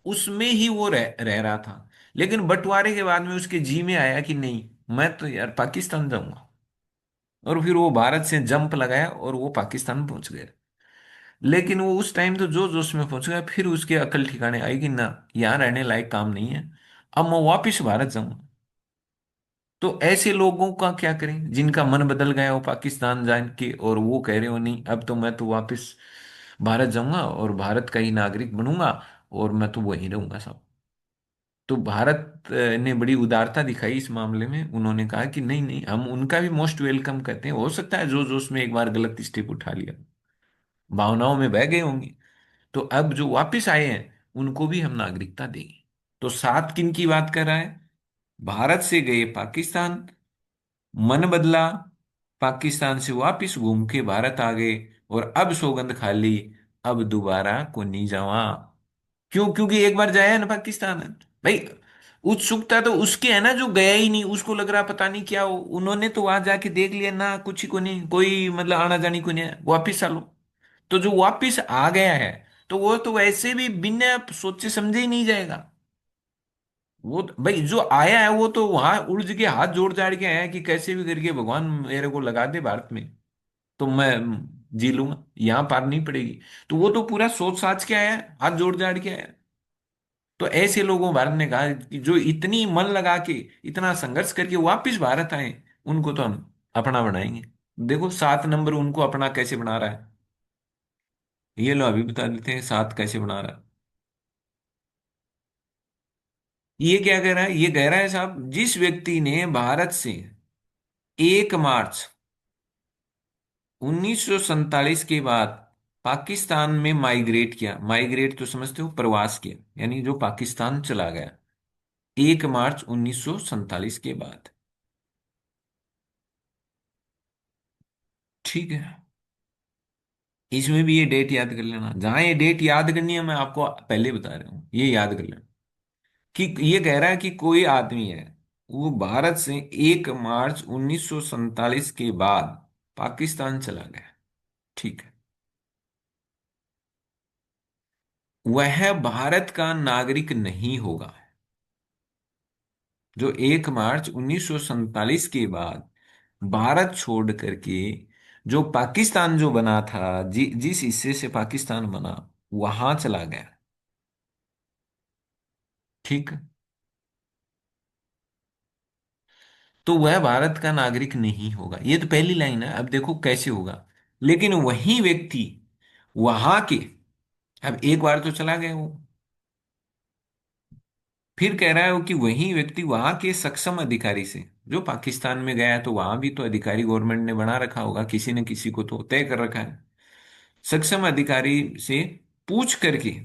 उसमें ही वो रह रहा था। लेकिन बंटवारे के बाद में उसके जी में आया कि नहीं, मैं तो यार पाकिस्तान जाऊंगा, और फिर वो भारत से जंप लगाया और वो पाकिस्तान पहुंच गया। लेकिन वो उस टाइम तो जो जोश में पहुंच गया, फिर उसके अकल ठिकाने आई कि ना, यहाँ रहने लायक काम नहीं है, अब मैं वापिस भारत जाऊंगा। तो ऐसे लोगों का क्या करें जिनका मन बदल गया हो पाकिस्तान जान के, और वो कह रहे हो नहीं अब तो मैं तो वापस भारत जाऊंगा और भारत का ही नागरिक बनूंगा, और मैं तो वहीं रहूंगा सब। तो भारत ने बड़ी उदारता दिखाई इस मामले में, उन्होंने कहा कि नहीं नहीं, हम उनका भी मोस्ट वेलकम करते हैं, हो सकता है जो जोश में एक बार गलत स्टेप उठा लिया, भावनाओं में बह गए होंगे, तो अब जो वापस आए हैं उनको भी हम नागरिकता देंगे। तो 7 किन की बात कर रहा है? भारत से गए पाकिस्तान, मन बदला, पाकिस्तान से वापिस घूम के भारत आ गए, और अब सौगंध खा ली, अब दोबारा को नहीं जावा। क्यों? क्योंकि एक बार जाया है ना पाकिस्तान। भाई उत्सुकता तो उसके है ना जो गया ही नहीं, उसको लग रहा पता नहीं क्या हो, उन्होंने तो वहां जाके देख लिया ना, कुछ ही को नहीं, कोई मतलब आना जानी को नहीं है, वापिस आ लो। तो जो वापिस आ गया है तो वो तो वैसे भी बिना सोचे समझे ही नहीं जाएगा। वो भाई जो आया है वो तो वहां उलझ के हाथ जोड़ जाड़ के आया है कि कैसे भी करके भगवान मेरे को लगा दे भारत में, तो मैं जी लूंगा, यहाँ पार नहीं पड़ेगी। तो वो तो पूरा सोच साच के आया है, हाथ जोड़ जाड़ के आया है। तो ऐसे लोगों भारत ने कहा कि जो इतनी मन लगा के इतना संघर्ष करके वापिस भारत आए, उनको तो हम अपना बनाएंगे। देखो 7 नंबर उनको अपना कैसे बना रहा है। ये लो अभी बता देते हैं 7 कैसे बना रहा है। ये क्या कह रहा है, ये कह रहा है साहब, जिस व्यक्ति ने भारत से 1 मार्च 1947 के बाद पाकिस्तान में माइग्रेट किया, माइग्रेट तो समझते हो, प्रवास किया, यानी जो पाकिस्तान चला गया 1 मार्च 1947 के बाद। ठीक है, इसमें भी ये डेट याद कर लेना, जहां ये डेट याद करनी है मैं आपको पहले बता रहा हूं, ये याद कर लेना कि ये कह रहा है कि कोई आदमी है, वो भारत से 1 मार्च 1947 के बाद पाकिस्तान चला गया। ठीक है, वह भारत का नागरिक नहीं होगा। जो 1 मार्च 1947 के बाद भारत छोड़ करके जो पाकिस्तान जो बना था, जिस हिस्से से पाकिस्तान बना, वहां चला गया। ठीक, तो वह भारत का नागरिक नहीं होगा, ये तो पहली लाइन है। अब देखो कैसे होगा। लेकिन वही व्यक्ति वहां के, अब एक बार तो चला गया वो, फिर कह रहा है वो कि वही व्यक्ति वहां के सक्षम अधिकारी से, जो पाकिस्तान में गया है तो वहां भी तो अधिकारी गवर्नमेंट ने बना रखा होगा, किसी न किसी को तो तय कर रखा है, सक्षम अधिकारी से पूछ करके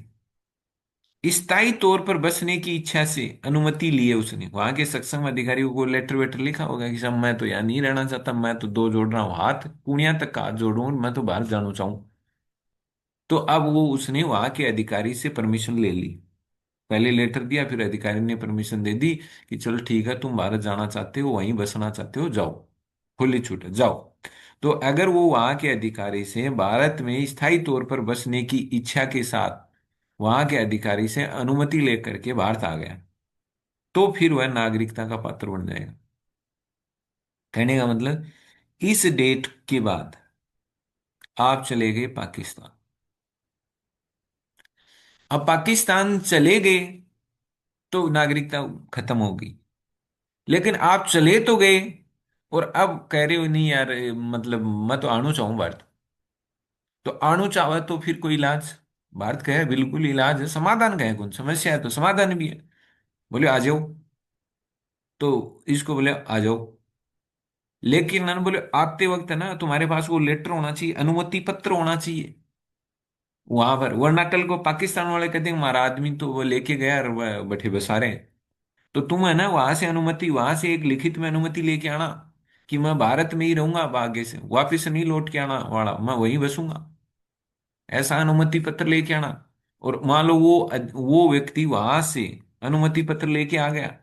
स्थायी तौर पर बसने की इच्छा से अनुमति ली है उसने। वहां के सक्षम अधिकारी को लेटर वेटर लिखा होगा कि साहब मैं तो यहाँ नहीं रहना चाहता, मैं तो दो जोड़ रहा हूँ हाथ, पुणिया तक का हाथ जोड़ रहा हूँ, मैं तो बाहर जाना चाहूँ। तो अब वो उसने वहां के अधिकारी से परमिशन ले ली, पहले लेटर दिया, फिर अधिकारी ने परमिशन दे दी कि चलो ठीक है, तुम भारत जाना चाहते हो, वहीं बसना चाहते हो, जाओ, खुली छूट है, जाओ। तो अगर वो वहां के अधिकारी से भारत में स्थायी तौर पर बसने की इच्छा के साथ वहां के अधिकारी से अनुमति लेकर के भारत आ गया, तो फिर वह नागरिकता का पात्र बन जाएगा। कहने का मतलब, इस डेट के बाद आप चले गए पाकिस्तान, अब पाकिस्तान चले गए तो नागरिकता खत्म होगी। लेकिन आप चले तो गए, और अब कह रहे हो नहीं यार, मतलब मैं तो आना चाहूं भारत, तो आना चाहो तो फिर कोई इलाज, भारत का है बिल्कुल इलाज है, समाधान का है, कौन समस्या है तो समाधान भी है। बोले आ जाओ, तो इसको बोले आ जाओ। लेकिन ना बोले आते वक्त है ना, तुम्हारे पास वो लेटर होना चाहिए, अनुमति पत्र होना चाहिए वहां पर, वरना कल को पाकिस्तान वाले कहते हैं हमारा आदमी तो वो लेके गया और वह बैठे बसा रहे हैं। तो तुम है ना वहां से अनुमति, वहां से एक लिखित में अनुमति लेके आना कि मैं भारत में ही रहूंगा, अब आगे से वापिस नहीं लौट के आना वाला, मैं वहीं बसूंगा, ऐसा अनुमति पत्र लेके आना। और मान लो वो व्यक्ति वहां से अनुमति पत्र लेके आ गया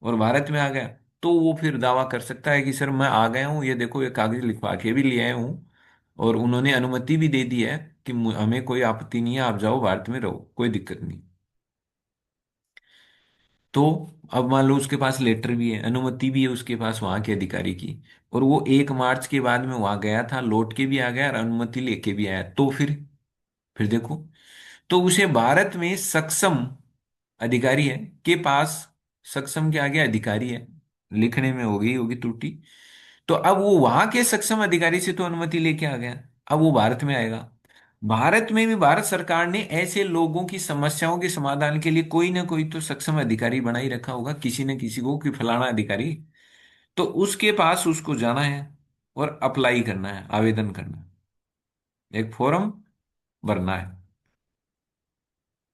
और भारत में आ गया, तो वो फिर दावा कर सकता है कि सर मैं आ गया हूँ, ये देखो ये कागज लिखवा के भी ले आया हूँ, और उन्होंने अनुमति भी दे दी है कि हमें कोई आपत्ति नहीं है, आप जाओ भारत में रहो, कोई दिक्कत नहीं। तो अब मान लो उसके पास लेटर भी है, अनुमति भी है उसके पास वहां के अधिकारी की, और वो 1 मार्च के बाद में वहां गया था, लौट के भी आ गया और अनुमति लेके भी आया, तो फिर देखो, तो उसे भारत में सक्षम अधिकारी है के पास, सक्षम के आगे अधिकारी है, लिखने में हो गई होगी त्रुटि। तो अब वो वहां के सक्षम अधिकारी से तो अनुमति लेके आ गया, अब वो भारत में आएगा। भारत में भी भारत सरकार ने ऐसे लोगों की समस्याओं के समाधान के लिए कोई ना कोई तो सक्षम अधिकारी बना ही रखा होगा, किसी न किसी को, कि फलाना अधिकारी, तो उसके पास उसको जाना है और अप्लाई करना है, आवेदन करना है, एक फॉर्म भरना है।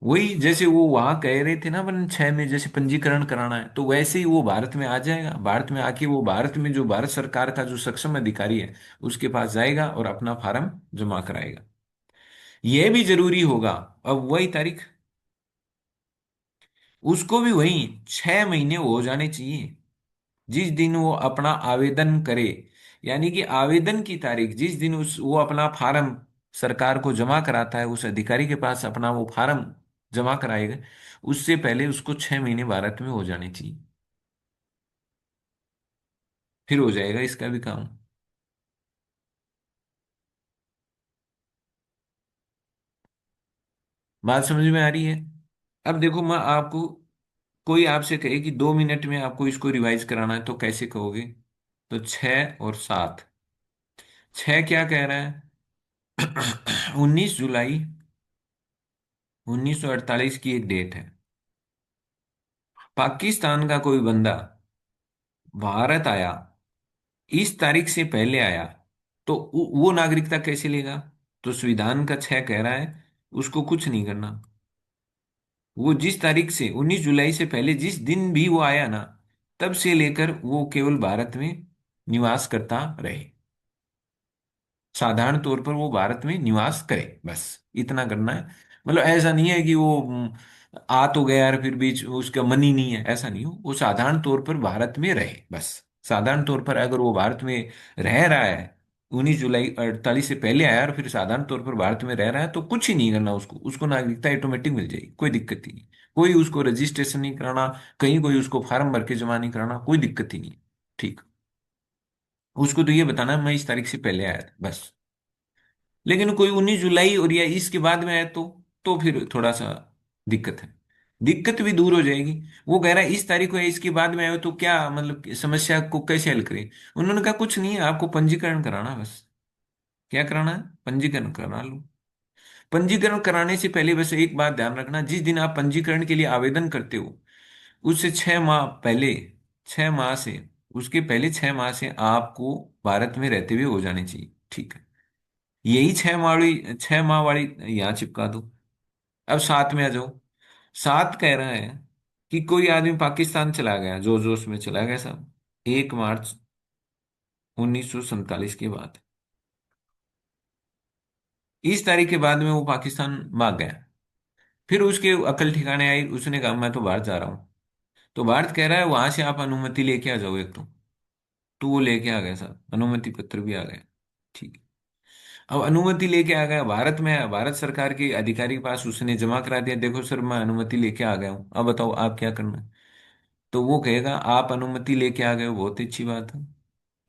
वही जैसे वो वहां कह रहे थे ना अपन 6 में जैसे पंजीकरण कराना है, तो वैसे ही वो भारत में आ जाएगा, भारत में आके वो भारत में जो भारत सरकार का जो सक्षम अधिकारी है उसके पास जाएगा और अपना फार्म जमा कराएगा। यह भी जरूरी होगा, अब वही तारीख, उसको भी वही 6 महीने हो जाने चाहिए जिस दिन वो अपना आवेदन करे, यानी कि आवेदन की तारीख जिस दिन वो अपना फार्म सरकार को जमा कराता है, उस अधिकारी के पास अपना वो फार्म जमा कराएगा, उससे पहले उसको 6 महीने भारत में हो जाने चाहिए। फिर हो जाएगा इसका भी काम। बात समझ में आ रही है? अब देखो, मैं आपको, कोई आपसे कहे कि 2 मिनट में आपको इसको रिवाइज कराना है तो कैसे कहोगे? तो 6 और 7। 6 क्या कह रहा है? 19 जुलाई 1948 की एक डेट है। पाकिस्तान का कोई बंदा भारत आया, इस तारीख से पहले आया, तो वो नागरिकता कैसे लेगा? तो संविधान का 6 कह रहा है उसको कुछ नहीं करना। वो जिस तारीख से, 19 जुलाई से पहले जिस दिन भी वो आया ना, तब से लेकर वो केवल भारत में निवास करता रहे। साधारण तौर पर वो भारत में निवास करे, बस इतना करना है। मतलब ऐसा नहीं है कि वो आ तो गया और फिर बीच उसका मन ही नहीं है, ऐसा नहीं हो। वो साधारण तौर पर भारत में रहे बस। साधारण तौर पर अगर वो भारत में रह रहा है, 19 जुलाई 48 से पहले आया और फिर साधारण तौर पर भारत में रह रहा है, तो कुछ ही नहीं करना उसको, उसको नागरिकता ऑटोमेटिक मिल जाएगी, कोई दिक्कत ही नहीं। कोई उसको रजिस्ट्रेशन नहीं कराना, कहीं कोई उसको फार्म भर के जमा नहीं कराना, कोई दिक्कत ही नहीं। ठीक। उसको तो ये बताना है मैं इस तारीख से पहले आया था, बस। लेकिन कोई 19 जुलाई और या इसके बाद में आए तो फिर थोड़ा सा दिक्कत है। दिक्कत भी दूर हो जाएगी। वो कह रहा है इस तारीख को या इसके बाद में आए तो क्या मतलब कि समस्या को कैसे हल करें? उन्होंने कहा कुछ नहीं है, आपको पंजीकरण कराना है बस। क्या कराना है? पंजीकरण करा लो। पंजीकरण कराने से पहले बस एक बात ध्यान रखना, जिस दिन आप पंजीकरण के लिए आवेदन करते हो, उससे 6 माह पहले, 6 माह से, उसके पहले 6 माह से आपको भारत में रहते हुए हो जाने चाहिए। ठीक है। यही 6 माह वाली यहाँ चिपका दो। अब 7 में आ जाओ। 7 कह रहा है कि कोई आदमी पाकिस्तान चला गया, जोर जोश में चला गया साहब, 1 मार्च 1947 के बाद। इस तारीख के बाद में वो पाकिस्तान भाग गया। फिर उसके अकल ठिकाने आई, उसने कहा मैं तो भारत जा रहा हूँ। तो भारत कह रहा है वहां से आप अनुमति लेके आ जाओ एक तो वो लेके आ गया साहब, अनुमति पत्र भी आ गया। ठीक है। अब अनुमति लेके आ गया, भारत में भारत सरकार के अधिकारी के पास उसने जमा करा दिया, देखो सर मैं अनुमति लेके आ गया हूँ, अब बताओ आप क्या करना है? तो वो कहेगा आप अनुमति लेके आ गए हो, बहुत अच्छी बात है।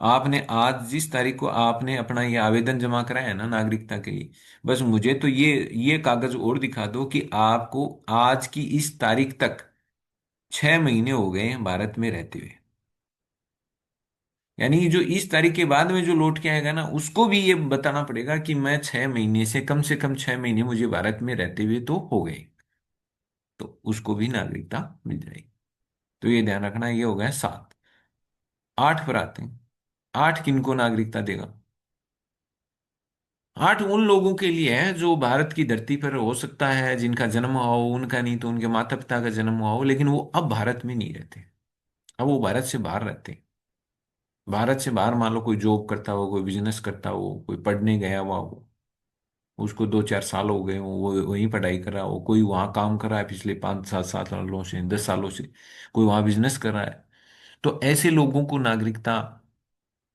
आपने आज जिस तारीख को आपने अपना ये आवेदन जमा कराया है ना नागरिकता के लिए, बस मुझे तो ये कागज और दिखा दो कि आपको आज की इस तारीख तक 6 महीने हो गए हैं भारत में रहते हुए। यानी जो इस तारीख के बाद में जो लौट के आएगा ना, उसको भी ये बताना पड़ेगा कि मैं 6 महीने से कम 6 महीने मुझे भारत में रहते हुए तो हो गए। तो उसको भी नागरिकता मिल जाएगी। तो ये ध्यान रखना, ये हो गया 7। 8 पर आते हैं। 8 किनको नागरिकता देगा? 8 उन लोगों के लिए है जो भारत की धरती पर हो सकता है जिनका जन्म हुआ हो, उनका नहीं तो उनके माता पिता का जन्म हुआ हो, लेकिन वो अब भारत में नहीं रहते। अब वो भारत से बाहर रहते हैं। भारत से बाहर मान लो कोई जॉब करता हो, कोई बिजनेस करता हो, कोई पढ़ने गया हुआ हो, उसको 2 4 साल हो गए हो, वो वहीं पढ़ाई कर रहा हो, कोई वहां काम कर रहा है पिछले 5 7 सालों से, 10 सालों से, कोई वहां बिजनेस कर रहा है। तो ऐसे लोगों को नागरिकता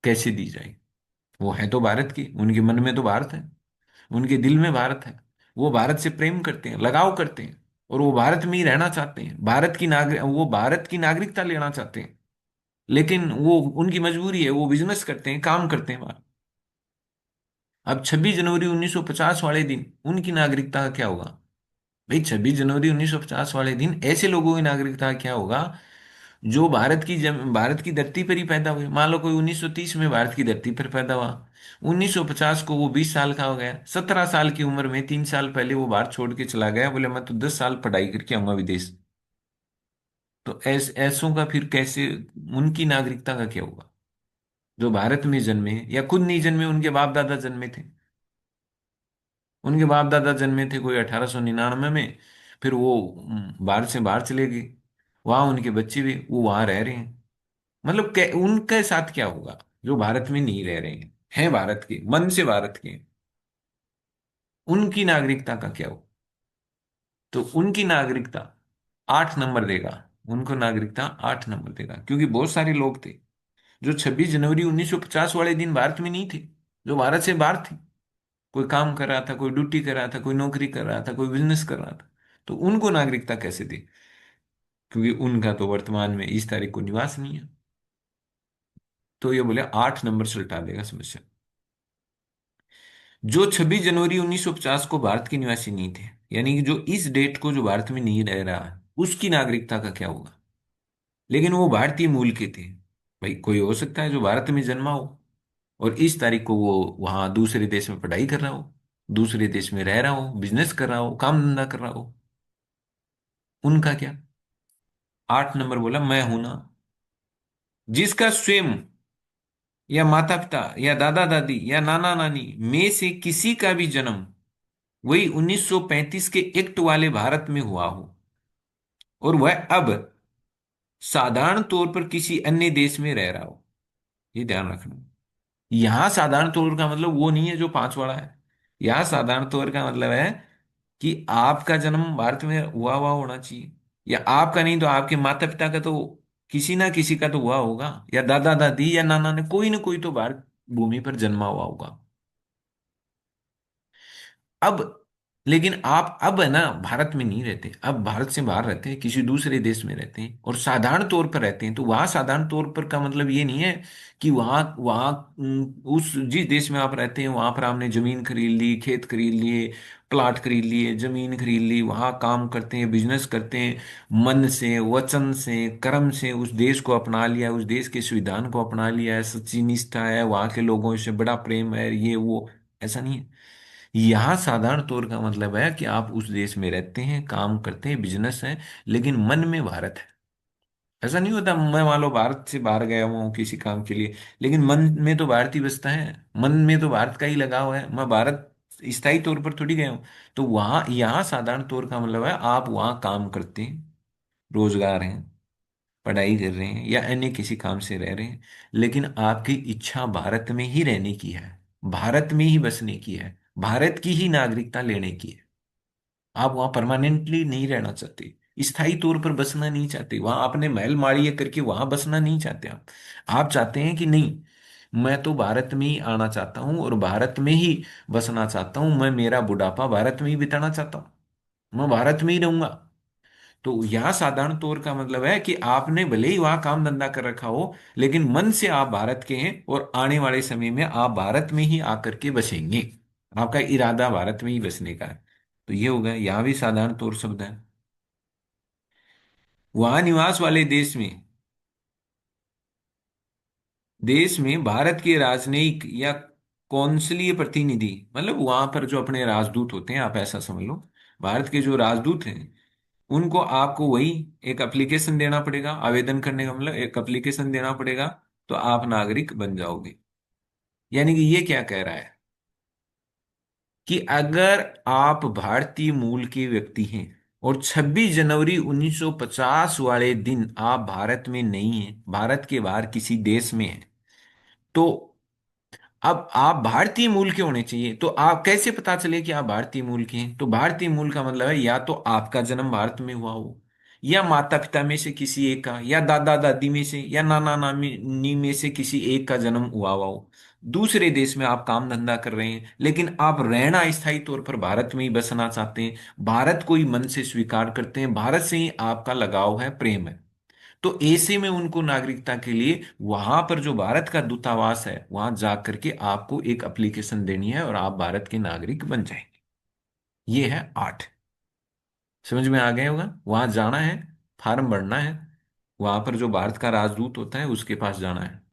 कैसे दी जाए? वो है तो भारत की, उनके मन में तो भारत है, उनके दिल में भारत है। वो भारत से प्रेम करते हैं, लगाव करते हैं, और वो भारत में ही रहना चाहते हैं, वो भारत की नागरिकता लेना चाहते हैं। लेकिन वो उनकी मजबूरी है, वो बिजनेस करते हैं, काम करते हैं बाहर। अब 26 जनवरी 1950 वाले दिन उनकी नागरिकता का क्या होगा? भाई 26 जनवरी 1950 वाले दिन ऐसे लोगों की नागरिकता का क्या होगा जो भारत की धरती पर ही पैदा हुए। मान लो कोई 1930 में भारत की धरती पर पैदा हुआ, 1950 को वो 20 साल का हो गया, 17 साल की उम्र में 3 साल पहले वो भारत छोड़ के चला गया, बोले मैं तो 10 साल पढ़ाई करके आऊंगा विदेश। तो ऐसों का फिर कैसे, उनकी नागरिकता का क्या होगा? जो भारत में जन्मे या खुद नहीं जन्मे, उनके बाप दादा जन्मे थे, उनके बाप दादा जन्मे थे कोई 1899 में, फिर वो भारत से बाहर चले गए, वहां उनके बच्चे भी वो वहां रह रहे हैं। मतलब उनके साथ क्या होगा जो भारत में नहीं रह रहे हैं भारत के, मन से भारत के? उनकी नागरिकता का क्या हो? तो उनकी नागरिकता 8 नंबर देगा। उनको नागरिकता 8 नंबर देगा, क्योंकि बहुत सारे लोग थे जो 26 जनवरी 1950 वाले दिन भारत में नहीं थे, जो भारत से बाहर थे। कोई काम कर रहा था, कोई ड्यूटी कर रहा था, कोई नौकरी कर रहा था, कोई बिजनेस कर रहा था, तो उनको नागरिकता कैसे दे? क्योंकि उनका तो वर्तमान में इस तारीख को निवास नहीं है। तो ये बोले 8 नंबर से उल्टा देगा समस्या। जो 26 जनवरी 1950 को भारत के निवासी नहीं थे, यानी कि जो इस डेट को जो भारत में नहीं रह रहा है, उसकी नागरिकता का क्या होगा? लेकिन वो भारतीय मूल के थे। भाई कोई हो सकता है जो भारत में जन्मा हो और इस तारीख को वो वहां दूसरे देश में पढ़ाई कर रहा हो, दूसरे देश में रह रहा हो, बिजनेस कर रहा हो, काम धंधा कर रहा हो। उनका क्या? 8 नंबर बोला मैं हूं ना, जिसका स्वयं या माता पिता या दादा दादी या नाना नानी में से किसी का भी जन्म वही 1935 के एक्ट वाले भारत में हुआ हो, और वह अब साधारण तौर पर किसी अन्य देश में रह रहा हो। ये ध्यान रखना। यहां साधारण तौर का मतलब वो नहीं है जो 5 वाला है। यहां साधारण तौर का मतलब है कि आपका जन्म भारत में हुआ होना चाहिए, या आपका नहीं तो आपके माता पिता का तो किसी ना किसी का तो हुआ होगा, या दादा दादी या नाना ने कोई ना कोई तो भारत भूमि पर जन्मा हुआ होगा। अब लेकिन आप अब है ना भारत में नहीं रहते, अब भारत से बाहर रहते हैं, किसी दूसरे देश में रहते हैं और साधारण तौर पर रहते हैं। तो वहां साधारण तौर पर का मतलब ये नहीं है कि वहां वहां उस जिस देश में आप रहते हैं वहां पर आपने जमीन खरीद ली, खेत खरीद लिए, प्लाट खरीद लिए, जमीन खरीद ली, वहां काम करते हैं, बिजनेस करते हैं, मन से वचन से कर्म से उस देश को अपना लिया, उस देश के संविधान को अपना लिया है, सच्ची निष्ठा है, वहां के लोगों से बड़ा प्रेम है, ये वो। ऐसा नहीं है। यहाँ साधारण तौर का मतलब है कि आप उस देश में रहते हैं, काम करते हैं, बिजनेस है, लेकिन मन में भारत है। ऐसा नहीं होता मैं मान लो भारत से बाहर गया हुआ हूँ किसी काम के लिए, लेकिन मन में तो भारत ही बसता है, मन में तो भारत का ही लगाव है, मैं भारत स्थायी तौर पर थोड़ी गया हूँ। तो वहाँ यहाँ साधारण तौर का मतलब है आप वहाँ काम करते हैं, रोजगार है, पढ़ाई कर रहे हैं या अन्य किसी काम से रह रहे हैं, लेकिन आपकी इच्छा भारत में ही रहने की है, भारत में ही बसने की है, भारत की ही नागरिकता लेने की है। आप वहां परमानेंटली नहीं रहना चाहते, स्थायी तौर पर बसना नहीं चाहते, वहां आपने महल माड़िए करके वहां बसना नहीं चाहते। आप चाहते हैं कि नहीं, मैं तो भारत में ही आना चाहता हूँ और भारत में ही बसना चाहता हूँ, मैं मेरा बुढ़ापा भारत में ही बिताना चाहता हूँ, मैं भारत में ही रहूंगा। तो यहाँ साधारण तौर का मतलब है कि आपने भले ही वहां काम धंधा कर रखा हो, लेकिन मन से आप भारत के हैं और आने वाले समय में आप भारत में ही आकर के बसेंगे, आपका इरादा भारत में ही बसने का है। तो ये हो गया, यहाँ भी साधारण तौर शब्द है। वहां निवास वाले देश में भारत के राजनयिक या कौंसलीय प्रतिनिधि, मतलब वहां पर जो अपने राजदूत होते हैं, आप ऐसा समझ लो, भारत के जो राजदूत हैं उनको आपको वही एक एप्लीकेशन देना पड़ेगा, आवेदन करने का मतलब एक एप्लीकेशन देना पड़ेगा, तो आप नागरिक बन जाओगे। यानी कि ये क्या कह रहा है कि अगर आप भारतीय मूल के व्यक्ति हैं और 26 जनवरी 1950 वाले दिन आप भारत में नहीं हैं, भारत के बाहर किसी देश में हैं, तो अब आप भारतीय मूल के होने चाहिए। तो आप कैसे पता चले कि आप भारतीय मूल के हैं? तो भारतीय मूल का मतलब है या तो आपका जन्म भारत में हुआ हो, या माता पिता में से किसी एक का, या दादा दादी में से, या नाना नानी में से किसी एक का जन्म हुआ हुआ हो। दूसरे देश में आप काम धंधा कर रहे हैं, लेकिन आप रहना स्थायी तौर पर भारत में ही बसना चाहते हैं, भारत को ही मन से स्वीकार करते हैं, भारत से ही आपका लगाव है, प्रेम है। तो ऐसे में उनको नागरिकता के लिए वहां पर जो भारत का दूतावास है वहां जा करके आपको एक एप्लीकेशन देनी है और आप भारत के नागरिक बन जाएंगे। ये है 8। समझ में आ गया होगा? वहां जाना है, फॉर्म भरना है, वहां पर जो भारत का राजदूत होता है उसके पास जाना है।